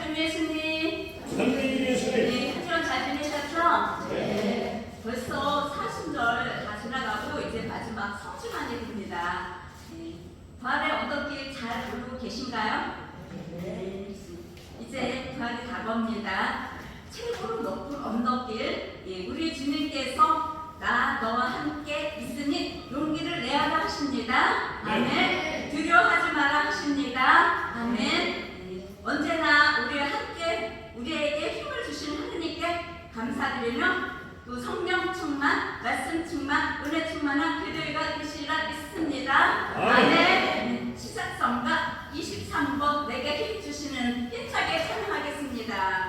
예수님. 네, 한 주간 잘 지내셨죠? 네. 벌써 사순절 다 지나가고 이제 마지막 성주만이 됩니다. 네. 부활의 언덕길 잘 오르고 계신가요? 네. 이제 부활이 다가옵니다. 최고로 높은 언덕길, 우리 주님께서 나 너와 함께 있으니 용기를 내어라 하십니다. 아멘. 두려워하지 마라 하십니다. 아멘. 언제나 우리와 함께 우리에게 힘을 주신 하느님께 감사드리며 또 성령 충만, 말씀 충만, 은혜 충만한 교회가 되시리라 믿습니다. 아멘. 시작성가 23번 내게 힘 주시는 힘차게 찬양하겠습니다.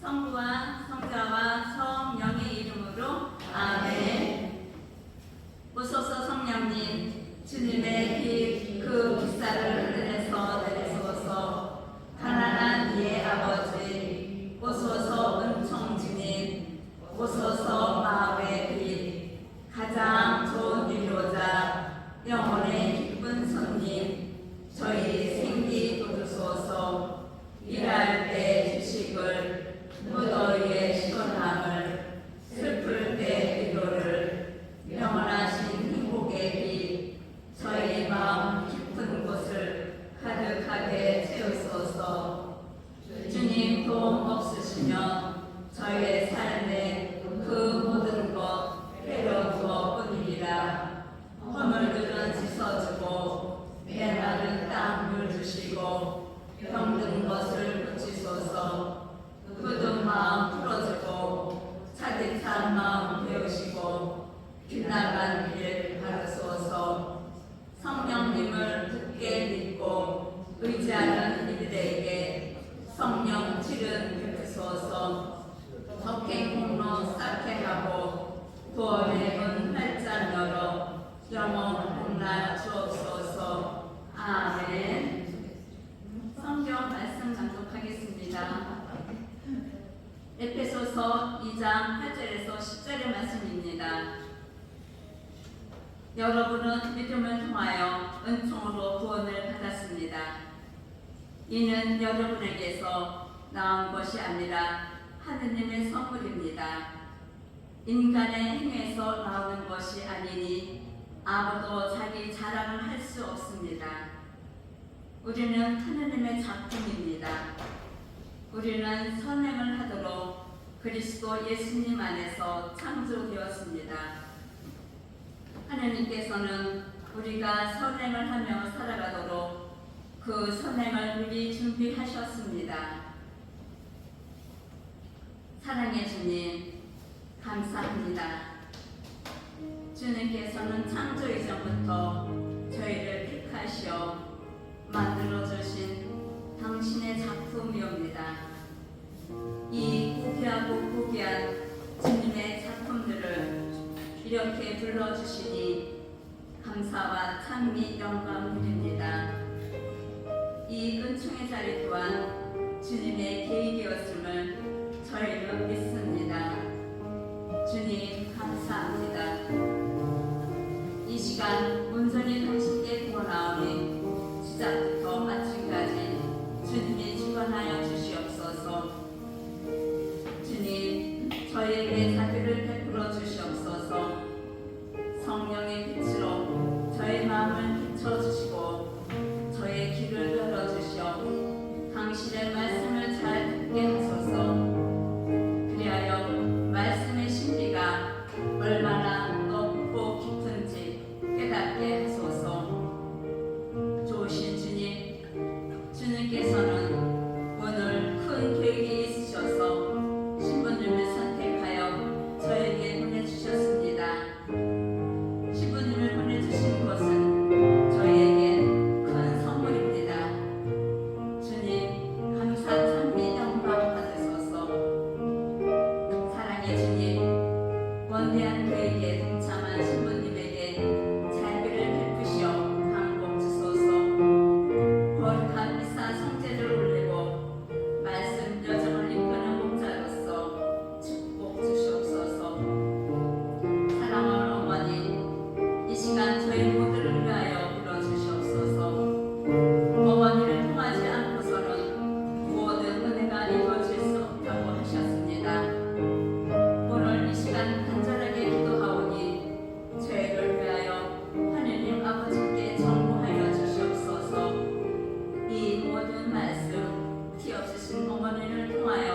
성부와 성자와 성령의 이름으로 아멘. 오소서 성령님, 주님의 빛 그 불사를 하늘에서 내리소서. 가난한 이의 아버지, 오소서 은총 주님, 오소서 마음의 빛, 가장 좋은 위로자, 영혼의 기쁜 손님, 저희 생기 돋우소서. 일할 때 주식을, 무더위의 시원함을, 슬플 때 위로를, 영원하신 행복의 빛, 저희 마음 깊은 곳을 가득하게 채우소서. 주님 도움 없으시면 저희의 삶에 그 모든 것 괴로워 뿐이리라. 허물들은 씻어주고 메마른 땅 물 주시고 병든 것을 고치소서. 굳은 마음 풀어주고 차디찬 마음 배우시고 빗나간 길 가르소서. 성령님을 굳게 믿고 의지하는 이들에게 성령 지른 베푸소서. 덕행 공로 쌓게 하고 구원의 문 활짝 열어 영원 복날 주옵소서. 아멘. 성경 말씀 낭독하겠습니다. 에베소서 2장 8절에서 10절의 말씀입니다. 여러분은 믿음을 통하여 은총으로 구원을 받았습니다. 이는 여러분에게서 나온 것이 아니라 하느님의 선물입니다. 인간의 행위에서 나오는 것이 아니니 아무도 자기 자랑을 할 수 없습니다. 우리는 하느님의 작품입니다. 우리는 선행을 하도록 그리스도 예수님 안에서 창조되었습니다. 하느님께서는 우리가 선행을 하며 살아가도록 그 선행을 미리 준비하셨습니다. 사랑의 주님, 감사합니다. 주님께서는 창조 이전부터 저희를 택하시어 만들어주신 당신의 작품이옵니다. 이 고귀하고 고귀한 주님의 작품들을 이렇게 불러주시니 감사와 찬미 영광 드립니다. 이 은총의 자리 또한 주님의 계획이었음을 저희는 믿습니다. 주님 감사합니다. 이 시간 온전히 당신께 구원하오니 시작부터 마침까지 주님이 주관하여 주시옵소서. 주님 저희에게 자비를 베풀어 주시옵소서. 성령의 빛으로 저의 마음을 비춰주시고 저의 귀를 열어주시어 당신의 말씀을 잘 듣게 하소서. 그리하여 말씀의 진리가 얼마나 높고 깊은지 깨닫게 하소서. 좋으신 주님, 주님께서는 오늘 큰 계획이 있으셔서 신부님을 선택하여 저에게 보내주셨습니다. 신부님을 보내주신 것은 저희에게 큰 선물입니다. 주님 감사 찬미 영광 받으소서. 사랑의 주님, 원대한 계획에 동참한 신부님에게 자비를 베푸시어 강복 주소서. 거룩한 미사 성제를 올리고 말씀 여정을 이끄는 목자로서 축복 주시옵소서. 사랑하는 어머니, 이 시간 저희 모두를 위하여 불러주시옵소서. 어머니를 통하지 않고서는 모든 은혜가 이루어질 수 없다고 하셨습니다. 오늘 이 시간 간절하게 기도하오니 죄를 위하여 하느님 아버지께 정보하여 주시옵소서. 이 모든 말씀 티 없으신 어머니를 통하여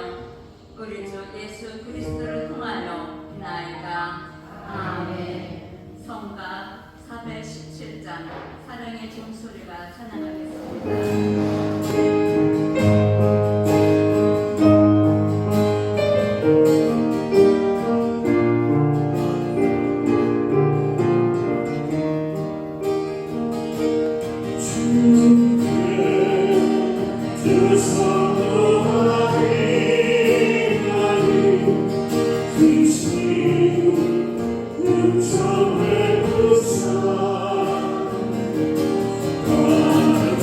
우리 주 예수 그리스도를 통하여 비나이다. 아멘. 성가 417장 사랑의 종소리가 찬양하겠습니다. 그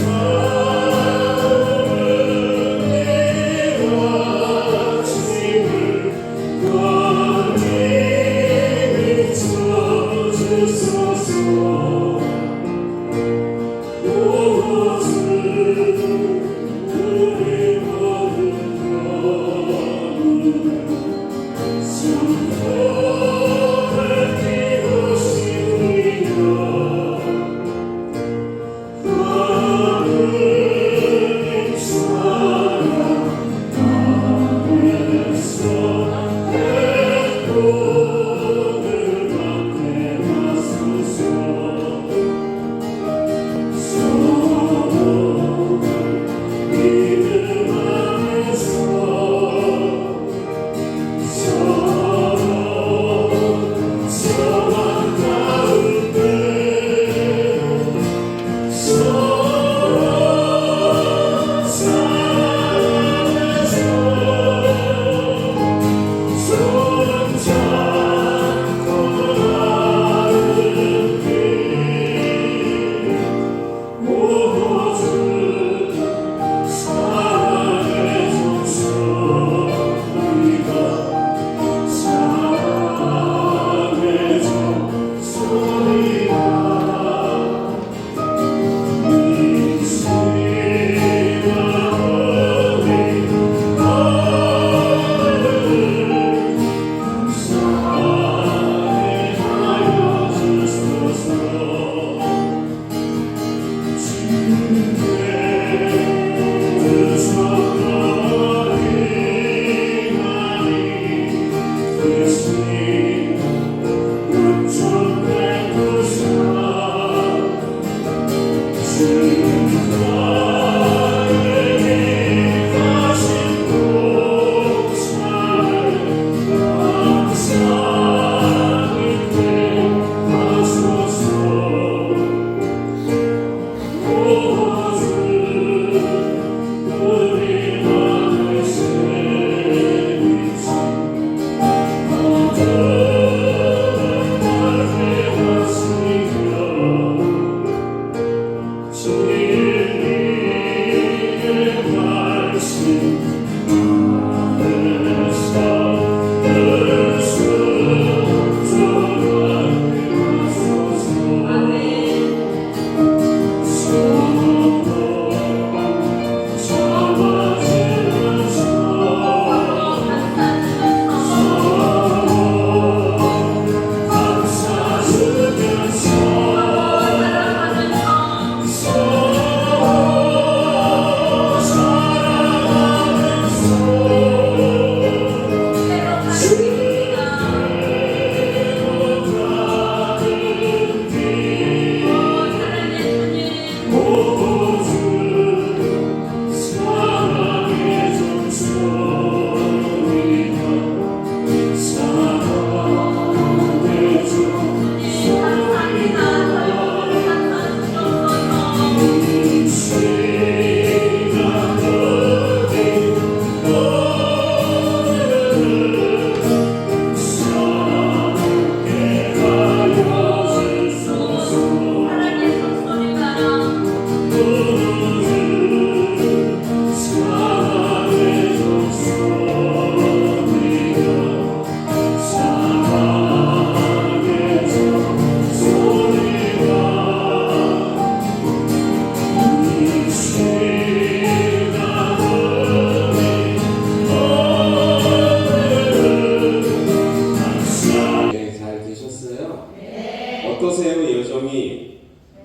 되셨어요? 네. 어떠세요? 여정이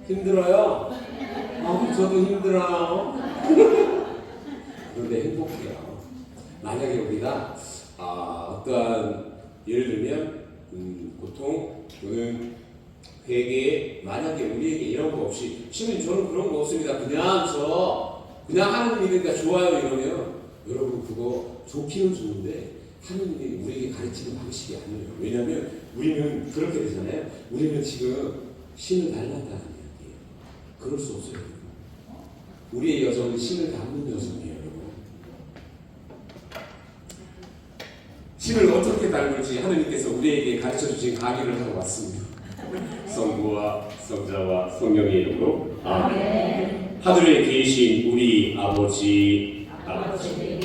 힘들어요? 저도 힘들어요. 그런데 행복해요. 만약에 우리가 어떠한 예를 들면 고통 또는 회개, 만약에 우리에게 이런 거 없이 신부님 저는 그런 거 없습니다. 그냥 하나님 믿으니까 좋아요 이러면 여러분 그거 좋기는 좋은데 하나님이 우리에게 가르치는 방식이 아니에요. 왜냐하면 우리는 그렇게 되잖아요. 우리는 지금 신을 닮았다는 이야기예요. 그럴 수 없어요. 우리의 여정은 신을 닮는 여정이에요. 신을 어떻게 닮을지 하나님께서 우리에게 가르쳐 주신 강의를 하고 왔습니다. 성부와 성자와 성령의 이름으로 아멘. 하늘에 계신 우리 아버지, 아버지의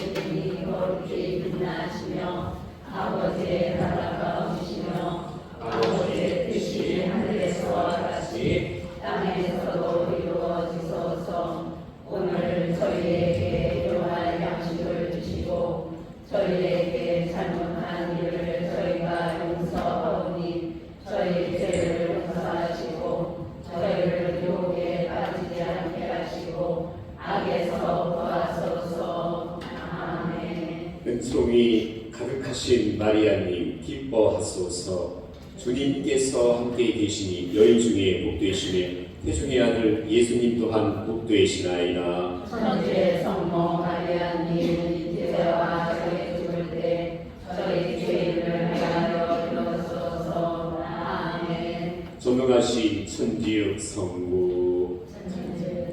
거룩히 빛나시며 아버지의 나라가 오시며 아버지의 뜻이 하늘에서와 같이 땅에서도 이루어지소서. 오늘 저희에게 일용할 양식을 주시고 저희에게 잘못한 일을 저희가 용서하오니 저희 죄를 용서하시고 저희를 유혹에 빠지지 않게 하시고 악에서 구하소서. 아멘. 은총이 가득하신 마리아님 기뻐하소서. 주님께서 함께 계시니 여인 중에 복되시며 태중의 아들 예수님 또한 복되시나이다. 천주의 성모 마리아님 이제와 저희 죽을 때 저희 죄인을 위하여 빌어주소서. 아멘. 전능하신 천지의 성부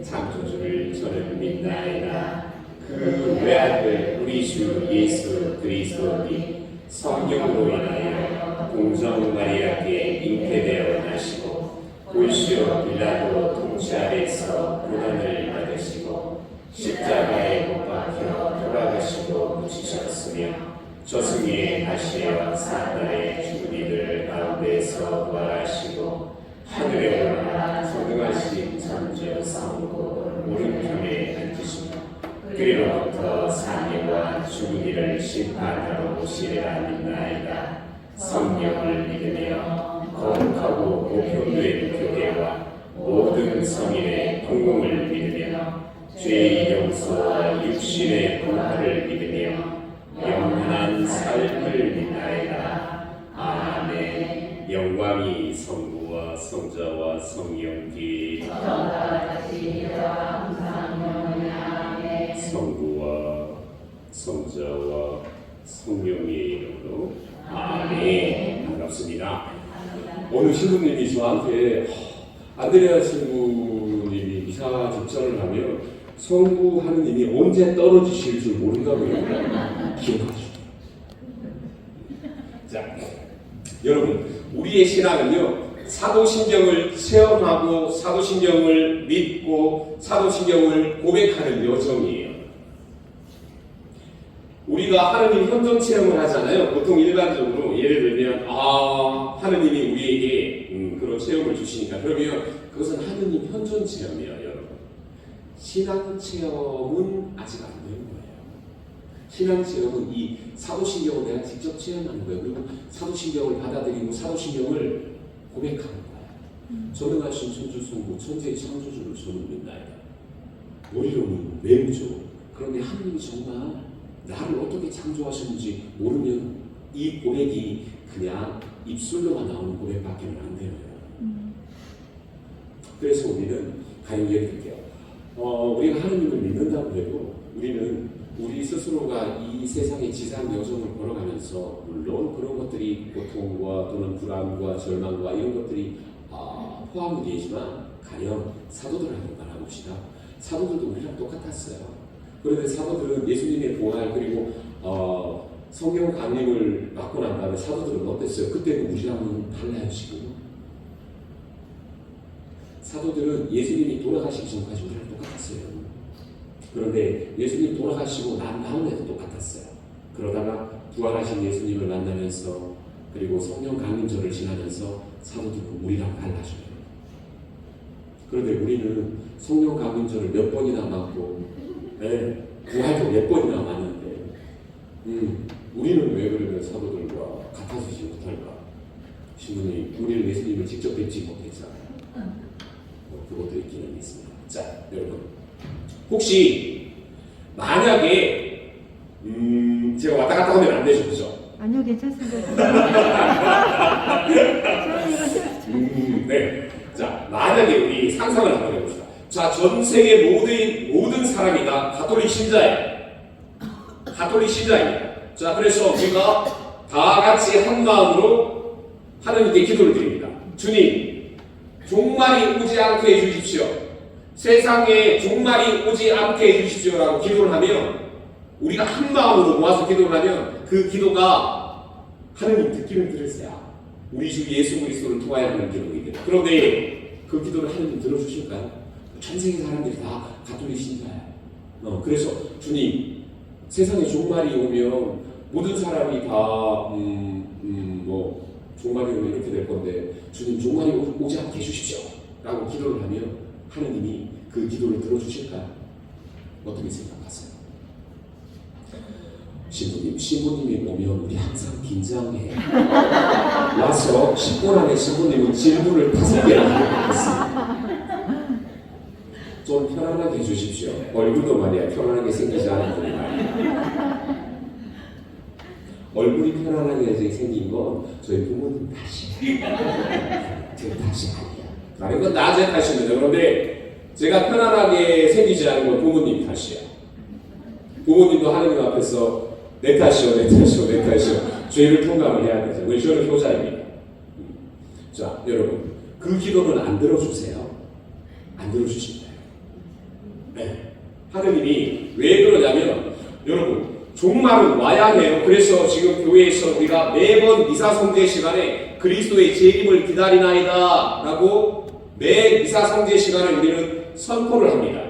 창조주를 저는 믿나이다. 그 외아들 우리 주 예수 그리스도니 성령으로 인하여 동정 마리아께 잉태되어 나시고 본시오 빌라도 통치 아래서 고난을 받으시고 십자가에 못 박혀 돌아가시고 묻히셨으며 저승에 다시어 사탄의 죽은 이들 가운데서 부활하시고 하늘에 올라 전능하신 천지의 성부 오른편에 앉으시며 그리로부터 사람과 죽은 이를 심판하러 오시리라 믿나이다. 성령을 믿으며 거룩하고 보편된 교회와 모든 성인의 동공을 믿으며 죄의 용서와 육신의 부활을 믿으며 영원한 삶을 믿나이다. 아멘. 영광이 성부와 성자와 성령께 성부와 성자와 성령의 이름으로 아멘. 반갑습니다. 오늘 신부님이 저한테 안드레아 신부님이 미사 직전을 하면 성부 하느님이 언제 떨어지실 줄 모른다고 기억하시죠. 자, 여러분 우리의 신앙은요 사도신경을 체험하고 사도신경을 믿고 사도신경을 고백하는 여정이에요. 우리가 하느님 현존 체험을 하잖아요. 보통 일반적으로 예를 들면 하느님이 우리에게 그런 체험을 주시니까 그러면 그것은 하느님 현존 체험이에요. 여러분 신앙 체험은 아직 안 되는 거예요. 신앙 체험은 이 사도신경을 내가 직접 체험하는 거예요. 그리고 사도신경을 받아들이고 사도신경을 고백하는 거예요. 전능하신 천주성부 천지의 창조주를 저는 믿나이다. 머리로는 외우죠. 그런데 하느님이 정말 나를 어떻게 창조하셨는지 모르면 이 고백이 그냥 입술로만 나오는 고백밖에 안 돼요. 그래서 우리는 가령 예를 들게요. 우리가 하느님을 믿는다고 해도 우리는 우리 스스로가 이 세상의 지상 여정을 걸어가면서 물론 그런 것들이 고통과 또는 불안과 절망과 이런 것들이 포함이 되지만 가령 사도들한테 말해봅시다. 사도들도 우리랑 똑같았어요. 그런데 사도들은 예수님의 부활 그리고 성령 강림을 받고 난 다음에 사도들은 어땠어요? 그때는 우리랑은 달라요. 지금 사도들은 예수님이 돌아가시기 전까지 우리랑 똑같았어요. 그런데 예수님 돌아가시고 난 다음에도 똑같았어요. 그러다가 부활하신 예수님을 만나면서 그리고 성령 강림절을 지나면서 사도들은 우리랑 달라져요. 그런데 우리는 성령 강림절을 몇 번이나 맞고 부활도 몇 번이나 맞는데 우리는 왜 그러면 사도들과 같아지지 못할까? 신부님, 우리는 예수님을 직접 뵙지 못했잖아요. 그것도 있기는 있습니다. 자, 여러분, 혹시 만약에 제가 왔다 갔다 하면 안 되죠, 그죠? 아니요, 괜찮습니다. 네. 자, 만약에 우리 상상을 한번 해봅시다. 자, 전 세계 모든 사람이 다 가톨릭 신자예요. 가톨릭 신자입니다. 자, 그래서 우리가 다 같이 한 마음으로 하나님께 기도를 드립니다. 주님, 종말이 오지 않게 해주십시오. 세상에 종말이 오지 않게 해주십시오라고 기도를 하면, 우리가 한 마음으로 모아서 기도를 하면 그 기도가 하나님 듣기는 들으세요. 우리 주 예수 그리스도를 통하여 하는 기도이기 때문에. 그런데 그 기도를 하나님 들어주실까요? 전 세계 사람들이 다 가톨릭 신자예요. 그래서 주님, 세상에 종말이 오면 모든 사람이 다 뭐 종말이 오면 이렇게 될 건데 주님 종말이 오지 않게 해주십시오 라고 기도를 하면 하나님이 그 기도를 들어주실까요? 어떻게 생각하세요? 신부님이 오면 우리 항상 긴장해. 와서 10분 안에 신부님은 질문을 5개나 하겠습니다. 좀 편안하게 해주십시오. 얼굴도 말이야 편안하게 생기지 않은 분이 말이야. 얼굴이 편안하게 생긴 건 저희 부모님 탓이에요. 제 탓이 아니야. 다른 건 다 제 탓입니다. 그런데 제가 편안하게 생기지 않은 건 부모님 탓이야. 부모님도 하나님 앞에서 내 탓이요, 내 탓이요, 내 탓이요. 죄를 통감을 해야 되죠. 우리 저는 효자입니다. 자, 여러분, 그 기도는 안 들어주세요. 안 들어주십니다. 네. 하느님이 왜 그러냐면, 여러분, 종말은 와야 해요. 그래서 지금 교회에서 우리가 매번 미사 성제 시간에 그리스도의 재림을 기다리나이다 라고 매 미사 성제 시간에 우리는 선포를 합니다.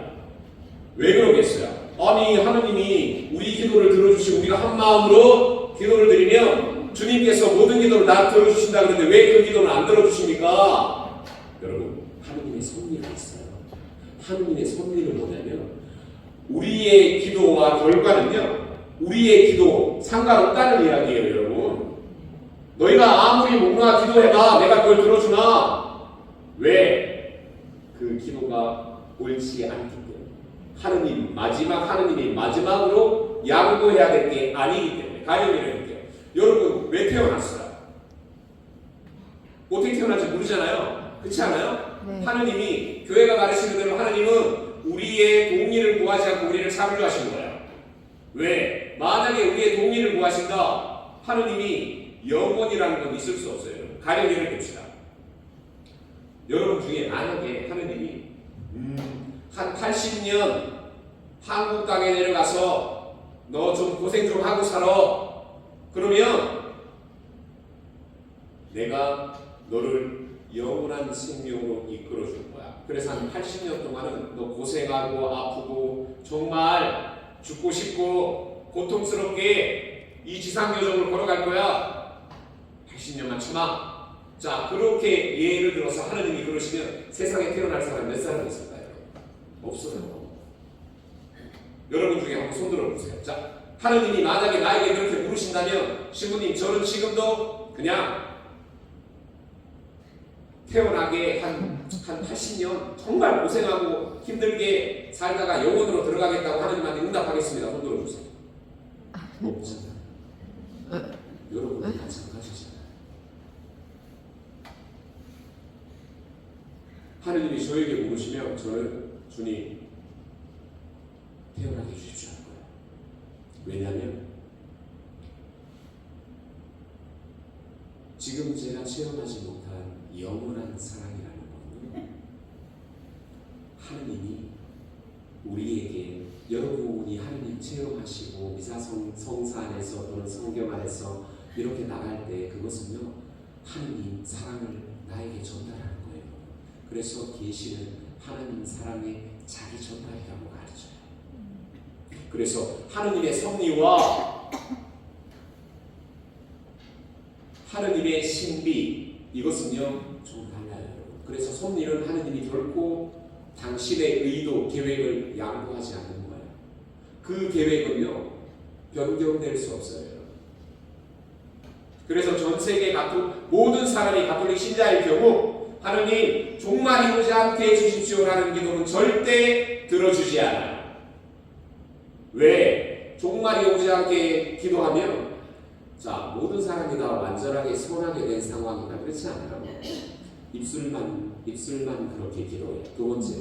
왜 그러겠어요? 아니, 하느님이 우리 기도를 들어주시고 우리가 한 마음으로 기도를 드리면 주님께서 모든 기도를 다 들어주신다 그러는데 왜 그 기도는 안 들어주십니까? 여러분, 하느님의 섭리가 있어요. 하느님의 섭리는 뭐냐면 우리의 기도와 결과는요, 우리의 기도 상관없다는 이야기예요. 여러분, 너희가 아무리 목나 기도해봐 내가 그걸 들어주나? 왜? 그 기도가 옳지 않기 때문에. 하느님이 마지막으로 양보해야 될 게 아니기 때문에. 가령이라는게요. 여러분, 왜 태어났어요? 어떻게 태어난지 모르잖아요. 그렇지 않아요? 네. 하느님이, 교회가 가르치는 대로 하느님은 우리의 동의를 구하지 않고 우리를 창조하신 거예요. 왜? 만약에 우리의 동의를 구하신다, 하느님이 영원이라는 건 있을 수 없어요. 가령 예를 듭시다. 여러분 중에 만약에 하느님이 한 80년 한국 땅에 내려가서 너 좀 고생 좀 하고 살아. 그러면 내가 너를 영원한 생명으로 이끌어 줄 거야. 그래서 한 80년 동안은 너 고생하고 아프고 정말 죽고 싶고 고통스럽게 이 지상여정을 걸어갈 거야. 80년만 참아. 자, 그렇게 예를 들어서 하느님이 그러시면 세상에 태어날 사람 몇 사람 있을까요? 없어요. 여러분 중에 한번 손 들어보세요. 자, 하느님이 만약에 나에게 그렇게 물으신다면, 신부님, 저는 지금도 그냥 태어나게 한 80년 정말 고생하고 힘들게 살다가 영원으로 들어가겠다고 하느님한테 응답하겠습니다. 손 들어주세요. 없잖아요. 여러분도 마찬가지잖아요. 하느님이 저에게 물으시면 저는 주님 태어나게 해주십시오 할 거예요. 왜냐하면 지금 제가 체험하지 못한 영원한 사랑이라는 거는 하느님이 우리에게, 여러분이 하느님 체험하시고 미사 성사 안에서 또는 성경 안에서 이렇게 나갈 때 그것은요, 하느님 사랑을 나에게 전달하는 거예요. 그래서 계시는 하나님 사랑의 자기 전달이라고 가르쳐요. 그래서 하느님의 섭리와 하느님의 신비, 이것은요 좀 달라요. 그래서 섭리는 하느님이 결코 당신의 의도, 계획을 양보하지 않는 거예요. 그 계획은요 변경될 수 없어요. 그래서 전 세계 모든 사람이 가톨릭 신자일 경우 하느님 종말이 오지 않게 해주십시오라는 기도는 절대 들어주지 않아요. 왜? 종말이 오지 않게 기도하면 모든 사람이 다 완전하게 선하게 된 상황이다. 그렇지 않아요. 입술만 그렇게 기도해요. 두 번째,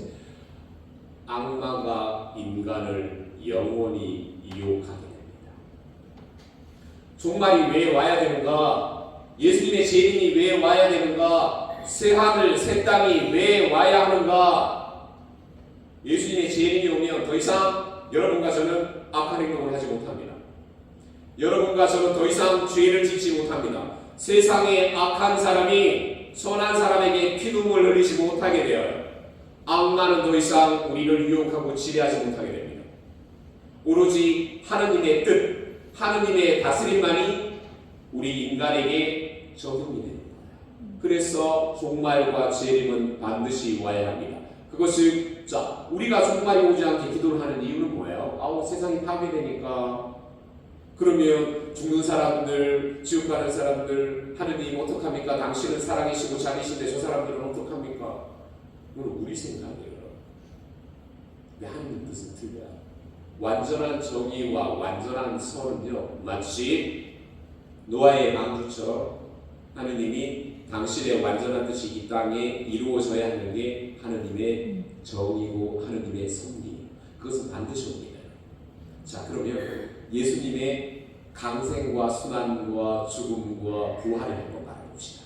악마가 인간을 영원히 유혹하게 됩니다. 종말이 왜 와야 되는가? 예수님의 재림이 왜 와야 되는가? 새 하늘 새 땅이 왜 와야 하는가? 예수님의 재림이 오면 더 이상 여러분과 저는 악한 행동을 하지 못합니다. 여러분과 저는 더 이상 죄를 짓지 못합니다. 세상에 악한 사람이 선한 사람에게 피눈물 흘리지 못하게 되어요. 악마는 더 이상 우리를 유혹하고 지배하지 못하게 됩니다. 오로지 하느님의 뜻, 하느님의 다스림만이 우리 인간에게 적용이 됩니다. 그래서 종말과 재림은 반드시 와야 합니다. 그것을 우리가 종말이 오지 않게 기도를 하는 이유는 뭐예요? 세상이 파괴되니까. 그러면 죽는 사람들, 지옥 가는 사람들 하느님 어떡합니까? 당신은 사랑이시고 자비신데 저 사람들은 어떡합니까? 이건 우리 생각이에요. 근데 하느님 뜻은 틀려요. 완전한 정의와 완전한 선은요, 마치 노아의 방주처럼 하느님이 당신의 완전한 뜻이 이 땅에 이루어져야 하는 게 하느님의 정의고 하느님의 섭리예요. 그것은 반드시 옵니다. 그러면 예수님의 강생과 순환과 죽음과 부활을 한번 바라봅시다.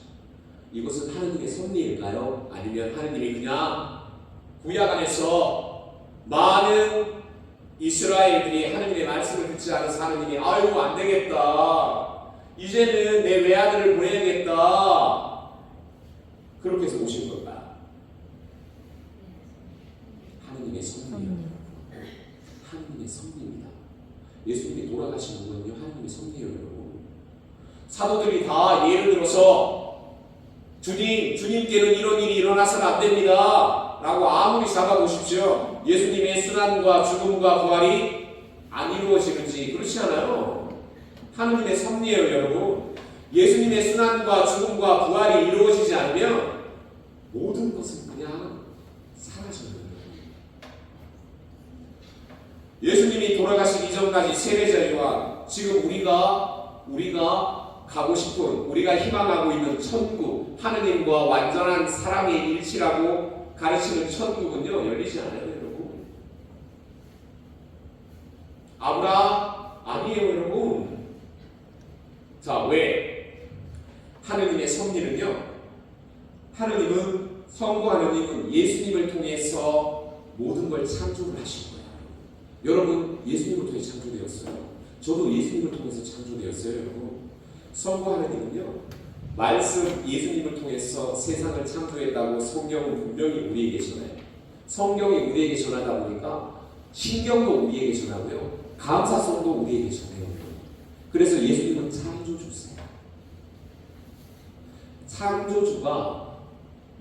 이것은 하느님의 섭리일까요? 아니면 하느님이 그냥 구약 안에서 많은 이스라엘들이 하느님의 말씀을 듣지 않아서 하느님이 안 되겠다. 이제는 내 외아들을 보내야겠다. 그렇게 해서 오신 걸까요? 하느님의 섭리예요. 하느님의 섭리입니다. 예수님이 돌아가시는 건요, 하느님의 섭리예요, 여러분. 사도들이 다 예를 들어서 주님께는 이런 일이 일어나서는 안 됩니다 라고 아무리 잡아보십시오. 예수님의 순환과 죽음과 부활이 안 이루어지는지 그렇지 않아요. 하느님의 섭리예요, 여러분. 예수님의 순환과 죽음과 부활이 이루어지지 않으면 모든 것은 그냥 사라져요. 예수님이 돌아가시기 이전까지 세례자와 지금 우리가 가고 싶은, 우리가 희망하고 있는 천국, 하느님과 완전한 사랑의 일치라고 가르치는 천국은요, 열리지 않아요, 여러분. 아니에요, 여러분. 왜? 하느님의 섭리는요, 성부 하느님은 예수님을 통해서 모든 걸 창조를 하신 거예요. 여러분, 예수님을 통해 창조되었어요. 저도 예수님을 통해서 창조되었어요, 여러분. 성부 하느님은요, 말씀 예수님을 통해서 세상을 창조했다고 성경은 분명히 우리에게 전해요. 성경이 우리에게 전하다 보니까 신경도 우리에게 전하고요, 감사성도 우리에게 전해요. 그래서 예수님은 창조주세요. 창조주가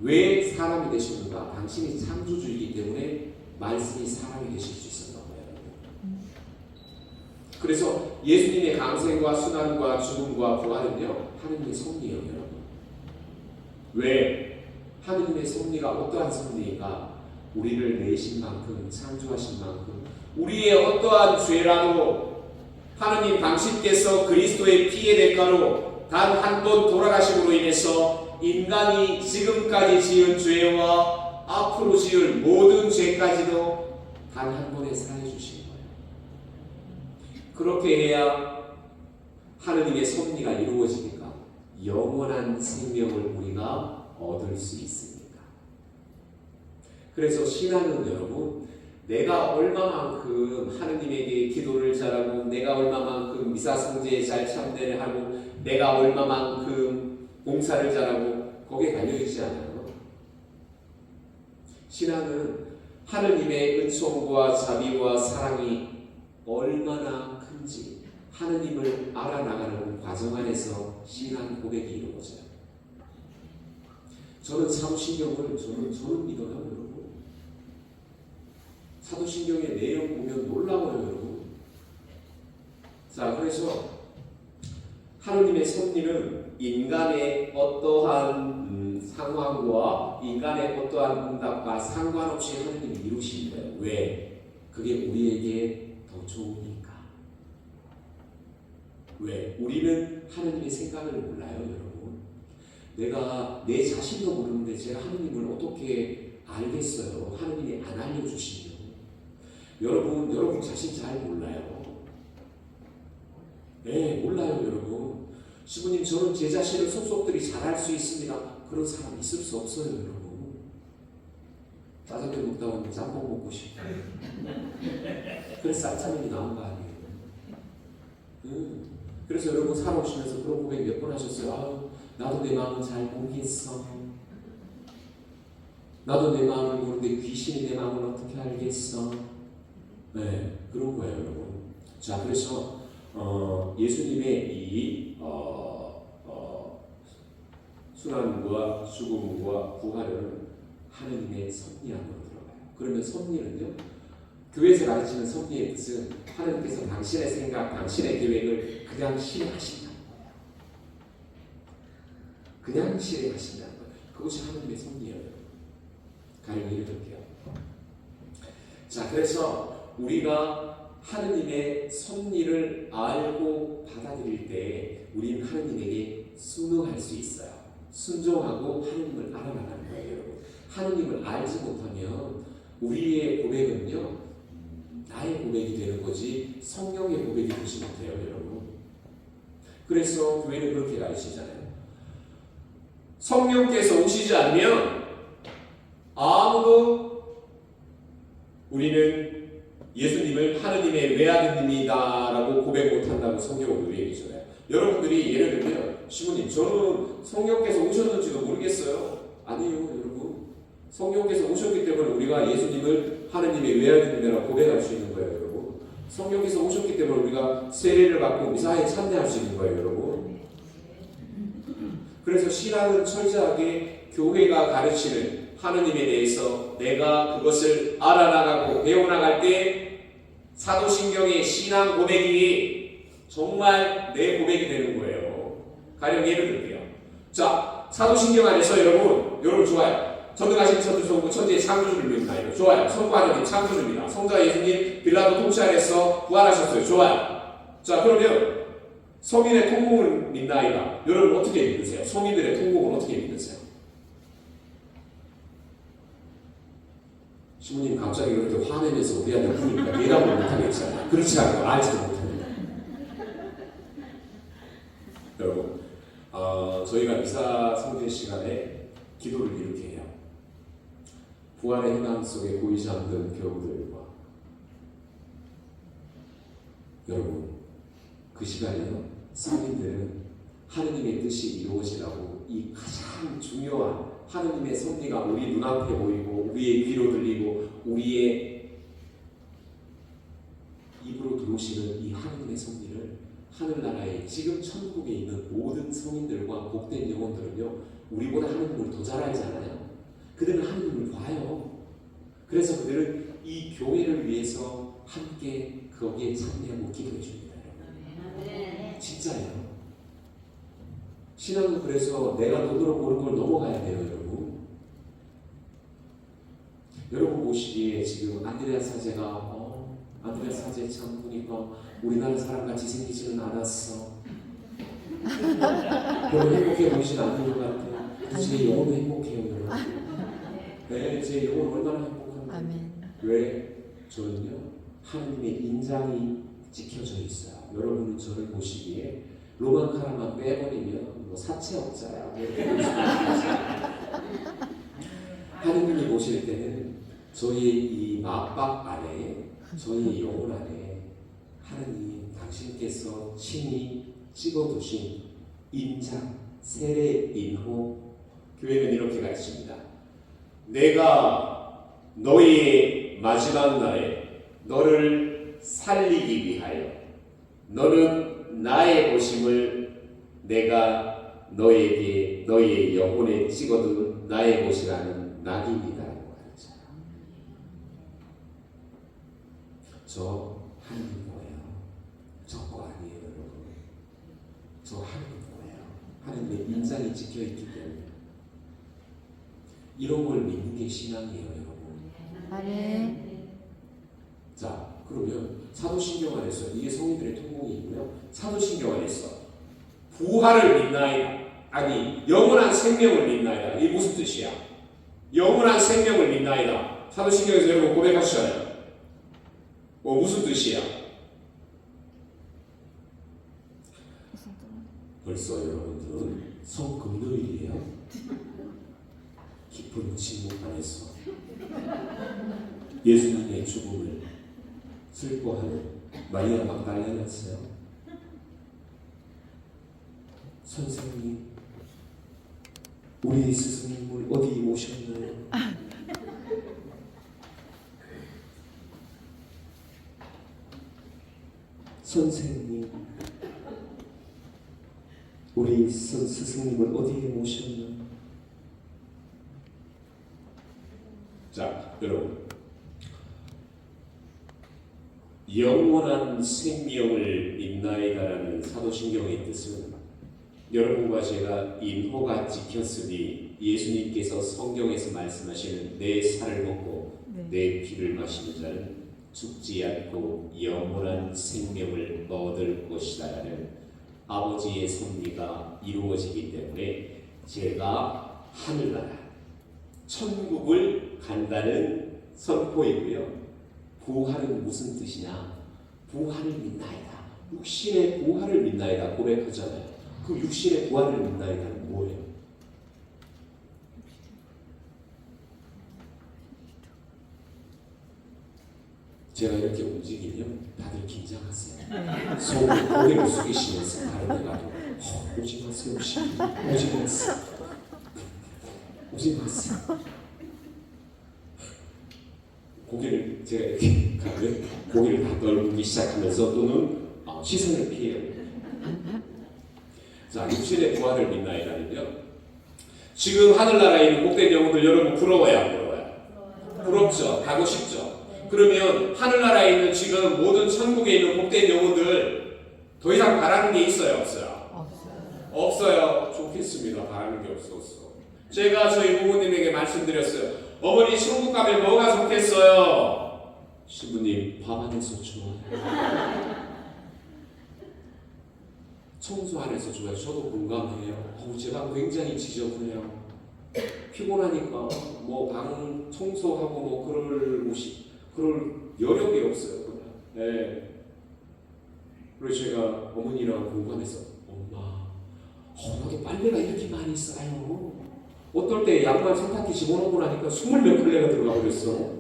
왜 사람이 되셨는가? 당신이 창조주이기 때문에 말씀이 사람이 되실 수 있었던 거예요. 그래서 예수님의 강생과 순환과 죽음과 부활은요, 하느님의 섭리예요, 여러분. 왜? 하느님의 섭리가 어떠한 섭리인가? 우리를 내신 만큼, 창조하신 만큼 우리의 어떠한 죄라도 하느님 당신께서 그리스도의 피의 대가로 단 한 번 돌아가심으로 인해서 인간이 지금까지 지은 죄와 앞으로 지을 모든 죄까지도 단 한 번에 사해 주신 거예요. 그렇게 해야 하느님의 섭리가 이루어지니까 영원한 생명을 우리가 얻을 수 있습니다. 그래서 신앙은 여러분, 내가 얼마만큼 하느님에게 기도를 잘하고, 내가 얼마만큼 미사성제에 잘 참되를 하고, 내가 얼마만큼 봉사를 잘하고, 거기에 달려있지 않아요. 신앙은 하느님의 은총과 자비와 사랑이 얼마나 큰지 하느님을 알아나가는 과정 안에서 신앙 고백이 이루어져요. 저는 사도신경을 저는 믿어요, 여러분. 사도신경의 내용 보면 놀라워요, 여러분. 그래서 하느님의 섭리는 인간의 어떠한 상황과 인간의 어떠한 응답과 상관없이 하느님이 이루시는 거예요. 왜? 그게 우리에게 더 좋으니까. 왜? 우리는 하느님의 생각을 몰라요, 여러분. 내가 내 자신도 모르는데 제가 하느님을 어떻게 알겠어요? 하느님이 안 알려주시면. 여러분 자신 잘 몰라요. 네, 몰라요, 여러분. 시부님, 저는 제 자신을 속속들이 잘할 수 있습니다. 그런 사람 있을 수 없어요, 여러분. 짜장면 먹다 보면 짬뽕 먹고 싶고. 그래서 짬짜면이 나온 거 아니에요. 그래서 여러분 살아오시면서 그런 고백 몇 번 하셨어요? 아유, 나도 내 마음을 잘 모르겠어. 나도 내 마음을 모르는데 귀신이 내 마음을 어떻게 알겠어? 네, 그런 거예요, 여러분. 자, 그래서 예수님의 이 순환과 죽음과 부활은 하느님의 섭리 안으로 들어가요. 그러면 섭리는요, 교회에서 가르치는 섭리의 뜻은 하느님께서 당신의 생각, 당신의 계획을 그냥 실행하신다는 거예요. 그냥 실행하신다는 거예요. 그것이 하느님의 섭리예요. 가령 예를 들게요. 자, 그래서 우리가 하느님의 섭리를 알고 받아들일 때 우리는 하느님에게 순응할 수 있어요. 순종하고 하느님을 알아나가는 거예요, 여러분. 하느님을 알지 못하면 우리의 고백은요, 나의 고백이 되는 거지 성령의 고백이 되지 못해요, 여러분. 그래서 교회는 그렇게 가르치잖아요. 성령께서 오시지 않으면 아무도 우리는 예수님을 하느님의 외아드님이다라고 고백 못한다고 성경은 우리에게 전해요. 여러분들이 예를 들면 시부님, 저는 성령께서 오셨는지도 모르겠어요. 아니에요, 여러분. 성령께서 오셨기 때문에 우리가 예수님을 하느님의 외아드님이라고 고백할 수 있는 거예요, 여러분. 성령께서 오셨기 때문에 우리가 세례를 받고 미사에 참여할 수 있는 거예요, 여러분. 그래서 신앙은 철저하게 교회가 가르치는 하느님에 대해서 내가 그것을 알아나가고 배워나갈 때 사도신경의 신앙 고백이 정말 내 고백이 되는 거예요. 가령 예를 들게요. 자, 사도신경 안에서 여러분 좋아요. 전능하신 천주성부 천지의 창조주를 믿나요? 좋아요. 성부 하느님 창조주입니다. 성자 예수님 빌라도 통치 아래서 부활하셨어요. 좋아요. 자, 그러면 성인의 통곡을 믿나이다. 여러분 어떻게 믿으세요? 성인들의 통곡을 어떻게 믿으세요? 시부님 갑자기 그렇게 화내면서 우리한테 부르니까 대답을 못하겠잖아요. 그렇지 않고 알지도 못합니다. 여러분, 저희가 미사 성전 시간에 기도를 이렇게 해요. 부활의 희망 속에 보이지 않는 교우들과 여러분, 그 시간에요, 성인들은 하느님의 뜻이 이루어지라고 이 가장 중요한 하느님의 섭리가 우리 눈앞에 보이고 우리의 귀로 들리고 우리의 입으로 들어오시는 이 하느님의 섭리를 하늘나라에 지금 천국에 있는 모든 성인들과 복된 영혼들은요, 우리보다 하느님을 더 잘 알잖아요. 그들은 하느님을 봐요. 그래서 그들은 이 교회를 위해서 함께 거기에 참여하고 기도해 줍니다. 진짜예요. 신앙은 그래서 내가 눈으로 보는 걸 넘어가야 돼요, 여러분. 여러분 보시기에 지금 안드레아 사제가 안드레아 사제 참 보니까 우리나라 사람같이 생기지는 않았어. 별로 행복해 보이진 않는 것 같아요. 제 영혼은 행복해요, 여러분. 네, 제 영혼 얼마나 행복한가요? 왜? 저는요, 하느님의 인장이 찍혀져 있어요. 여러분은 저를 보시기에 로만 카라만 빼버리면 뭐 사채업자야. 하느님이 보실 때는 저희 이 맞박 안에, 저희 영혼 안에 하느님 당신께서 친히 찍어두신 인장, 세례 인호. 교회는 이렇게 가르칩니다. 내가 너희의 마지막 날에 너를 살리기 위하여 너는 나의 보심을 내가 너에게 너희의 영혼에 찍어둔 나의 보시라는 낙입니다라고 가르쳐요. 저 하느님 거예요. 저 거 아니에요, 여러분. 저 하늘은 뭐예요? 하늘의 인장이 찍혀 있기 때문에 이런 걸 믿는 게 신앙이에요, 여러분. 아멘. 자, 그러면 사도신경 안에서 이게 성인들의 통곡이고요. 사도신경 안에서 부활을 믿나이다. 아니, 영원한 생명을 믿나이다. 이게 무슨 뜻이야? 영원한 생명을 믿나이다. 사도신경에서 여러분 고백하시잖아요. 무슨 뜻이야? 벌써 여러분들은 성금요일이에요. 깊은 침묵 안에서 예수님의 죽음을 슬퍼하는 마리아 막달레나였어요. 선생님, 우리 스승님을 어디 모셨나요? 선생님, 우리 스승님을 어디에 모셨나요? 자, 여러분, 영원한 생명을 믿나이다라는 사도신경의 뜻은 여러분과 제가 인호가 찍혔으니 예수님께서 성경에서 말씀하시는 내 살을 먹고 내 피를 마시는 자는 죽지 않고 영원한 생명을 얻을 것이다라는 아버지의 섭리가 이루어지기 때문에 제가 하늘나라 천국을 간다는 선포이고요. 부활은 무슨 뜻이냐? 부활을 믿나이다. 육신의 부활을 믿나이다 고백하잖아요. 그 육신의 부활을 믿나이다는 뭐예요? 제가 이렇게 움직이면 다들 긴장하세요. 손을 고개를 숙이시면서 다른 데 가도 오지 마세요. 오지 마세요. 오지 마세요. 고개를 제가 이렇게 가면 고개를 다 떨기 시작하면서 또는 시선을 피해요. 자, 육신의 부활을 믿나이다는요. 지금 하늘나라에 있는 복된 영혼들 여러분 부러워요, 안 부러워요? 부럽죠. 가고 싶죠. 그러면 하늘나라에 있는 지금 모든 천국에 있는 복된 영혼들 더 이상 바라는 게 있어요, 없어요? 없어요. 좋겠습니다. 바라는 게 없었어. 제가 저희 부모님에게 말씀드렸어요. 어머니 천국 가면 뭐가 좋겠어요? 신부님 밥 안에서 좋아요. 청소 안에서 좋아요. 저도 공감해요. 제 방 굉장히 지저분해요. 피곤하니까 뭐 방 청소하고 뭐 그럴 여력이 없어요. 그냥. 네. 그래서 제가 어머니랑 공감해서 엄마, 나도 빨래가 이렇게 많이 쌓여. 어떨 때 양말 세탁기 집어넣고 나니까 20몇 클레가 들어가 버렸어.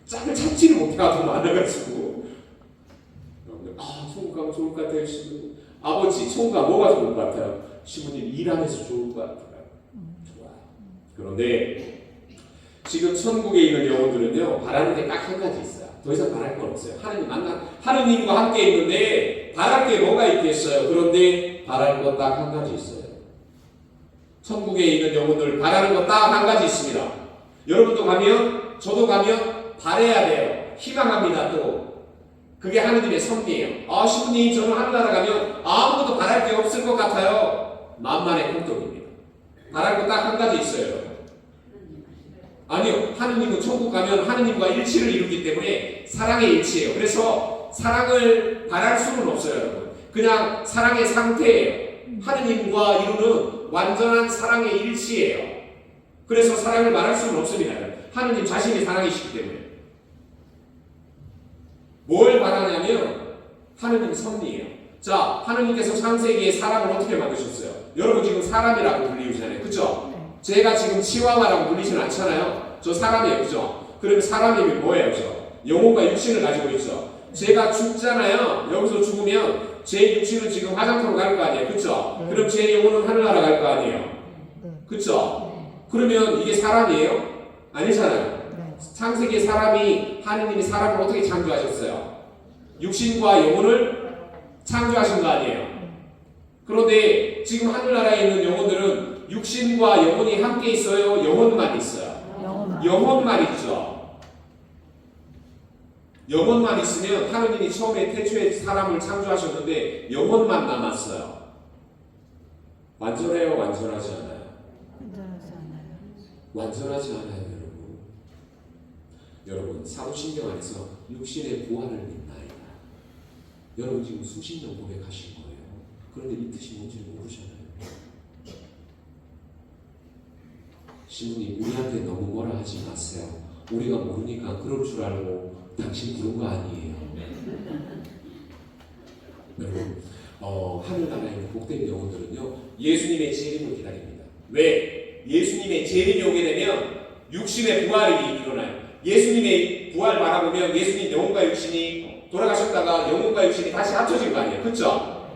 짝을 찾지를 못해가 더 많아가지고. 천국 가면 좋을 것 같아요. 시부님. 아버지, 천국 가면 뭐가 좋을 것 같아요? 시부님 일하면서 좋을 것 같아요. 좋아요. 그런데 지금 천국에 있는 영혼들은요, 바라는 게 딱 한 가지 있어요. 더 이상 바랄 건 없어요. 하느님과 함께 있는데 바랄 게 뭐가 있겠어요? 그런데 바랄 거 딱 한 가지 있어요. 천국에 있는 영혼들 바라는 거 딱 한 가지 있습니다. 여러분도 가면 저도 가면 바라야 돼요. 희망합니다. 또 그게 하느님의 섭리예요. 시부님 저는 하늘나라 가면 아무것도 바랄 게 없을 것 같아요. 만만의 공덕입니다. 바랄 거 딱 한 가지 있어요. 아니요. 하느님은 천국 가면 하느님과 일치를 이루기 때문에 사랑의 일치예요. 그래서 사랑을 바랄 수는 없어요. 여러분. 그냥 사랑의 상태예요. 하느님과 이루는 완전한 사랑의 일치예요. 그래서 사랑을 말할 수는 없습니다. 하느님 자신이 사랑이시기 때문에. 뭘 바라냐면 하느님 섭리예요. 자, 하느님께서 창세기에 사람을 어떻게 만드셨어요? 여러분 지금 사람이라고 불리우잖아요. 그죠? 제가 지금 치와와라고 불리지는 않잖아요. 저 사람이에요. 그죠? 그럼 사람이 뭐예요? 그죠? 영혼과 육신을 가지고 있죠. 제가 죽잖아요. 여기서 죽으면 제 육신은 지금 화장터로 갈 거 아니에요. 그쵸? 그럼 제 영혼은 하늘나라 갈 거 아니에요. 그쵸? 그러면 이게 사람이에요? 아니잖아요. 창세기에 하느님이 사람을 어떻게 창조하셨어요? 육신과 영혼을 창조하신 거 아니에요. 그런데 지금 하늘나라에 있는 영혼들은 육신과 영혼이 함께 있어요? 영혼만 있어요? 영혼만 있죠. 영혼만 있으면 하느님이 처음에 태초에 사람을 창조하셨는데 영혼만 남았어요. 완전해요, 완전하지 않아요? 완전하지 않아요. 완전하지 않아요, 여러분. 여러분, 사도신경 안에서 육신의 부활을 믿나이다. 여러분 지금 수십 년 고백하신 거예요. 그런데 이 뜻이 뭔지 모르잖아요. 신부님, 우리한테 너무 뭐라 하지 마세요. 우리가 모르니까 그럴 줄 알고 당신 부른 거 아니에요. 여러분, 하늘나라에 있는 복된 영혼들은요, 예수님의 재림을 기다립니다. 왜? 예수님의 재림이 오게 되면 육신의 부활이 일어나요. 예수님의 부활 바라보면 예수님 영혼과 육신이 돌아가셨다가 영혼과 육신이 다시 합쳐진 거 아니에요. 그렇죠?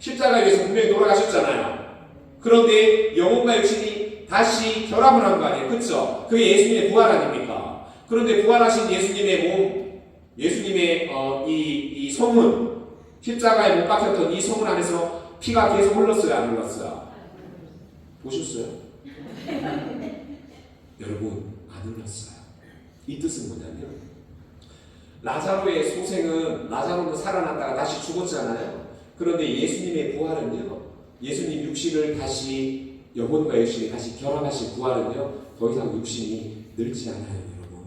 십자가에 위해서 분명히 돌아가셨잖아요. 그런데 영혼과 육신이 다시 결합을 한 거 아니에요. 그렇죠? 그게 예수님의 부활 아닙니까? 그런데 부활하신 예수님의 몸, 예수님의 이 성문, 십자가에 못 박혔던 이 성문 안에서 피가 계속 흘렀어요, 안 흘렀어요? 보셨어요? 여러분, 안 흘렀어요. 이 뜻은 뭐냐면 라자로의 소생은 라자로는 살아났다가 다시 죽었잖아요. 그런데 예수님의 부활은요, 예수님 육신을 다시 영혼과 육신이 다시 결합하신 부활은요, 더 이상 육신이 늙지 않아요, 여러분.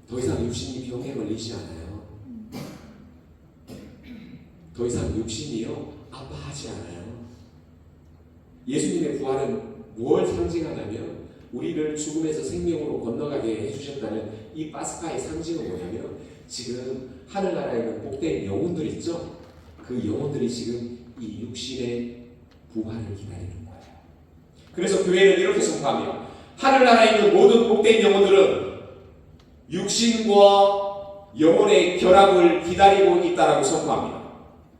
더 이상 육신이 병에 걸리지 않아요. 더 이상 육신이요 아파하지 않아요. 예수님의 부활은 무엇을 상징하냐면 우리를 죽음에서 생명으로 건너가게 해주셨다는 이 파스카의 상징은 뭐냐면 지금 하늘나라에 있는 복된 영혼들 있죠? 그 영혼들이 지금 이 육신의 부활을 기다리는 거예요. 그래서 교회는 이렇게 선포합니다. 하늘나라에 있는 모든 복된 영혼들은 육신과 영혼의 결합을 기다리고 있다라고 선포합니다.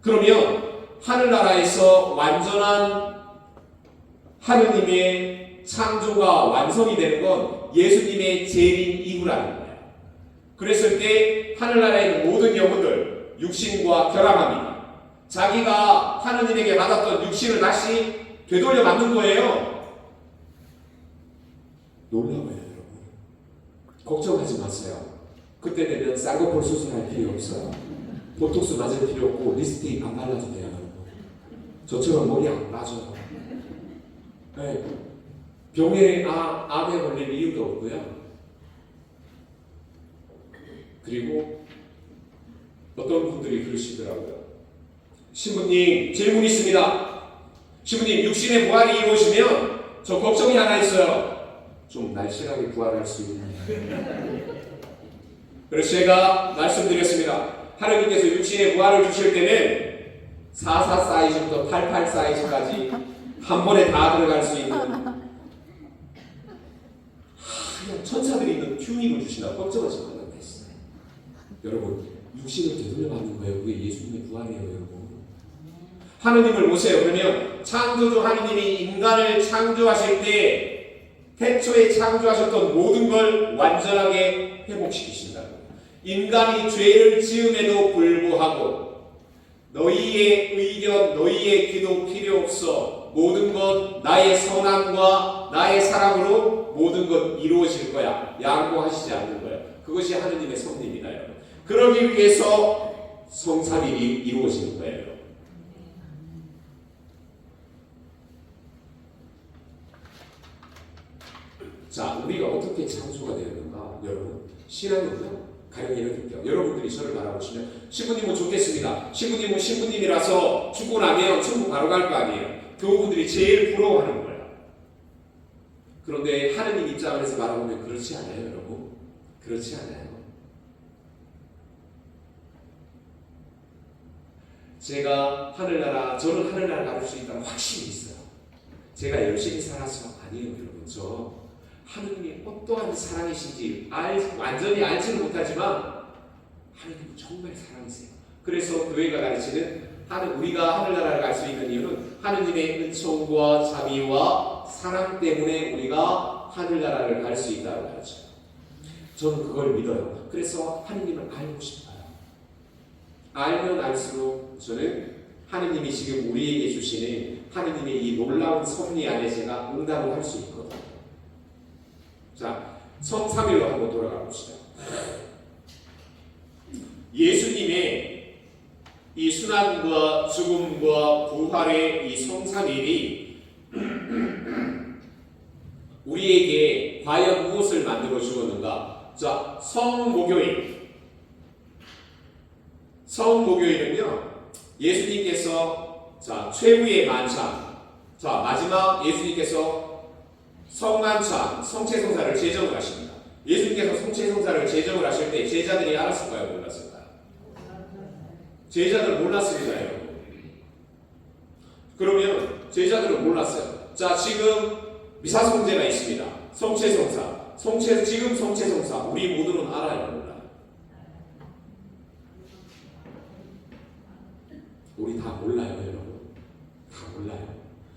그러면 하늘나라에서 완전한 하느님의 창조가 완성이 되는 건 예수님의 재림 이후라는 거예요. 그랬을 때 하늘나라에 있는 모든 영혼들 육신과 결합합니다. 자기가 하느님에게 받았던 육신을 다시 되돌려 받는 거예요. 놀라워요, 여러분. 걱정하지 마세요. 그때 되면 쌍꺼풀 수술할 필요 없어요. 보톡스 맞을 필요 없고 리스틱 안 발라도 돼요, 여러분. 저처럼 머리 안 빠져요. 네. 병에 암에 걸릴 이유도 없고요. 그리고 어떤 분들이 그러시더라고요. 신부님, 질문 있습니다. 신부님, 육신의 부활이 이루어지면 저 걱정이 하나 있어요. 좀 날씬하게 부활할 수 있나요? 그래서 제가 말씀드렸습니다. 하나님께서 육신의 부활을 주실 때는 44 사이즈부터 88 사이즈까지 한 번에 다 들어갈 수 있는 하얀 천사들이 있는 튜닝을 주신다고 걱정하지 말라고 했어요. 여러분, 육신을 되돌려 받는 거예요. 그게 예수님의 부활이에요, 여러분. 하느님을 보세요. 그러면 창조주 하느님이 인간을 창조하실 때 태초에 창조하셨던 모든 걸 완전하게 회복시키신다고. 인간이 죄를 지음에도 불구하고 너희의 의견, 너희의 기도 필요 없어. 모든 것 나의 선함과 나의 사랑으로 모든 것 이루어질 거야. 양보하시지 않는 거예요. 그것이 하느님의 섭리입니다, 여러분. 그러기 위해서 성삼일이 이루어지는 거예요, 여러분. 자, 우리가 어떻게 창조가 되었는가? 여러분, 신앙은요, 가령 예를 들게요. 여러분들이 저를 바라보시면 신부님은 좋겠습니다. 신부님은 신부님이라서 죽고 나면 천국 바로 갈 거 아니에요. 교우분들이 제일 부러워하는 거예요. 그런데 하느님 입장에서 바라보면 그렇지 않아요, 여러분. 그렇지 않아요. 제가 하늘나라, 저는 하늘나라 가볼 수 있다는 확신이 있어요. 제가 열심히 살아서 아니에요, 여러분. 저 하느님이 어떠한 사랑이신지 완전히 알지는 못하지만 하느님은 정말 사랑이세요. 그래서 교회가 가르치는 우리가 하늘나라를 갈 수 있는 이유는 하느님의 은총과 자비와 사랑 때문에 우리가 하늘나라를 갈 수 있다고 가르쳐요. 저는 그걸 믿어요. 그래서 하느님을 알고 싶어요. 알면 알수록 저는 하느님이 지금 우리에게 주시는 하느님의 이 놀라운 섭리 안에 제가 응답을 할 수 있거든요. 자, 성삼일로 한번 돌아가 봅시다. 예수님의 이 순환과 죽음과 부활의 이 성삼일이 우리에게 과연 무엇을 만들어 주었는가? 자, 성목요일. 성목요일은요, 예수님께서 최후의 만찬, 마지막 예수님께서 성만찬, 성체성사를 제정을 하십니다. 예수님께서 성체성사를 제정을 하실 때 제자들이 알았을까요? 몰랐을까요? 제자들 몰랐습니다, 여러분. 그러면 제자들은 몰랐어요. 자, 지금 미사성제가 있습니다. 성체성사. 지금 성체성사. 우리 모두는 알아요, 몰라요? 우리 다 몰라요, 여러분. 다 몰라요.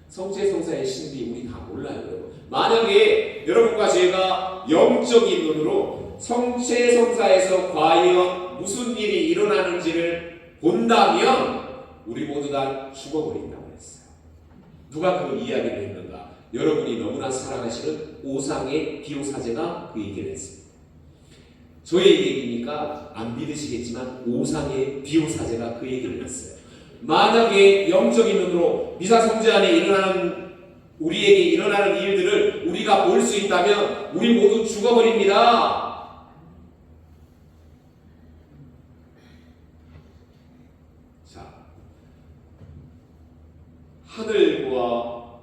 성체성사의 신비 우리 다 몰라요, 여러분. 만약에 여러분과 제가 영적인 눈으로 성체성사에서 과연 무슨 일이 일어나는지를 본다면 우리 모두 다 죽어버린다고 했어요. 누가 그 이야기를 했는가? 여러분이 너무나 사랑하시는 오상의 비유사제가 그 얘기를 했습니다. 저의 얘기니까 안 믿으시겠지만 오상의 비유사제가 그 얘기를 했어요. 만약에 영적인 눈으로 미사성제 안에 우리에게 일어나는 일들을 우리가 볼 수 있다면 우리 모두 죽어버립니다. 자, 하늘과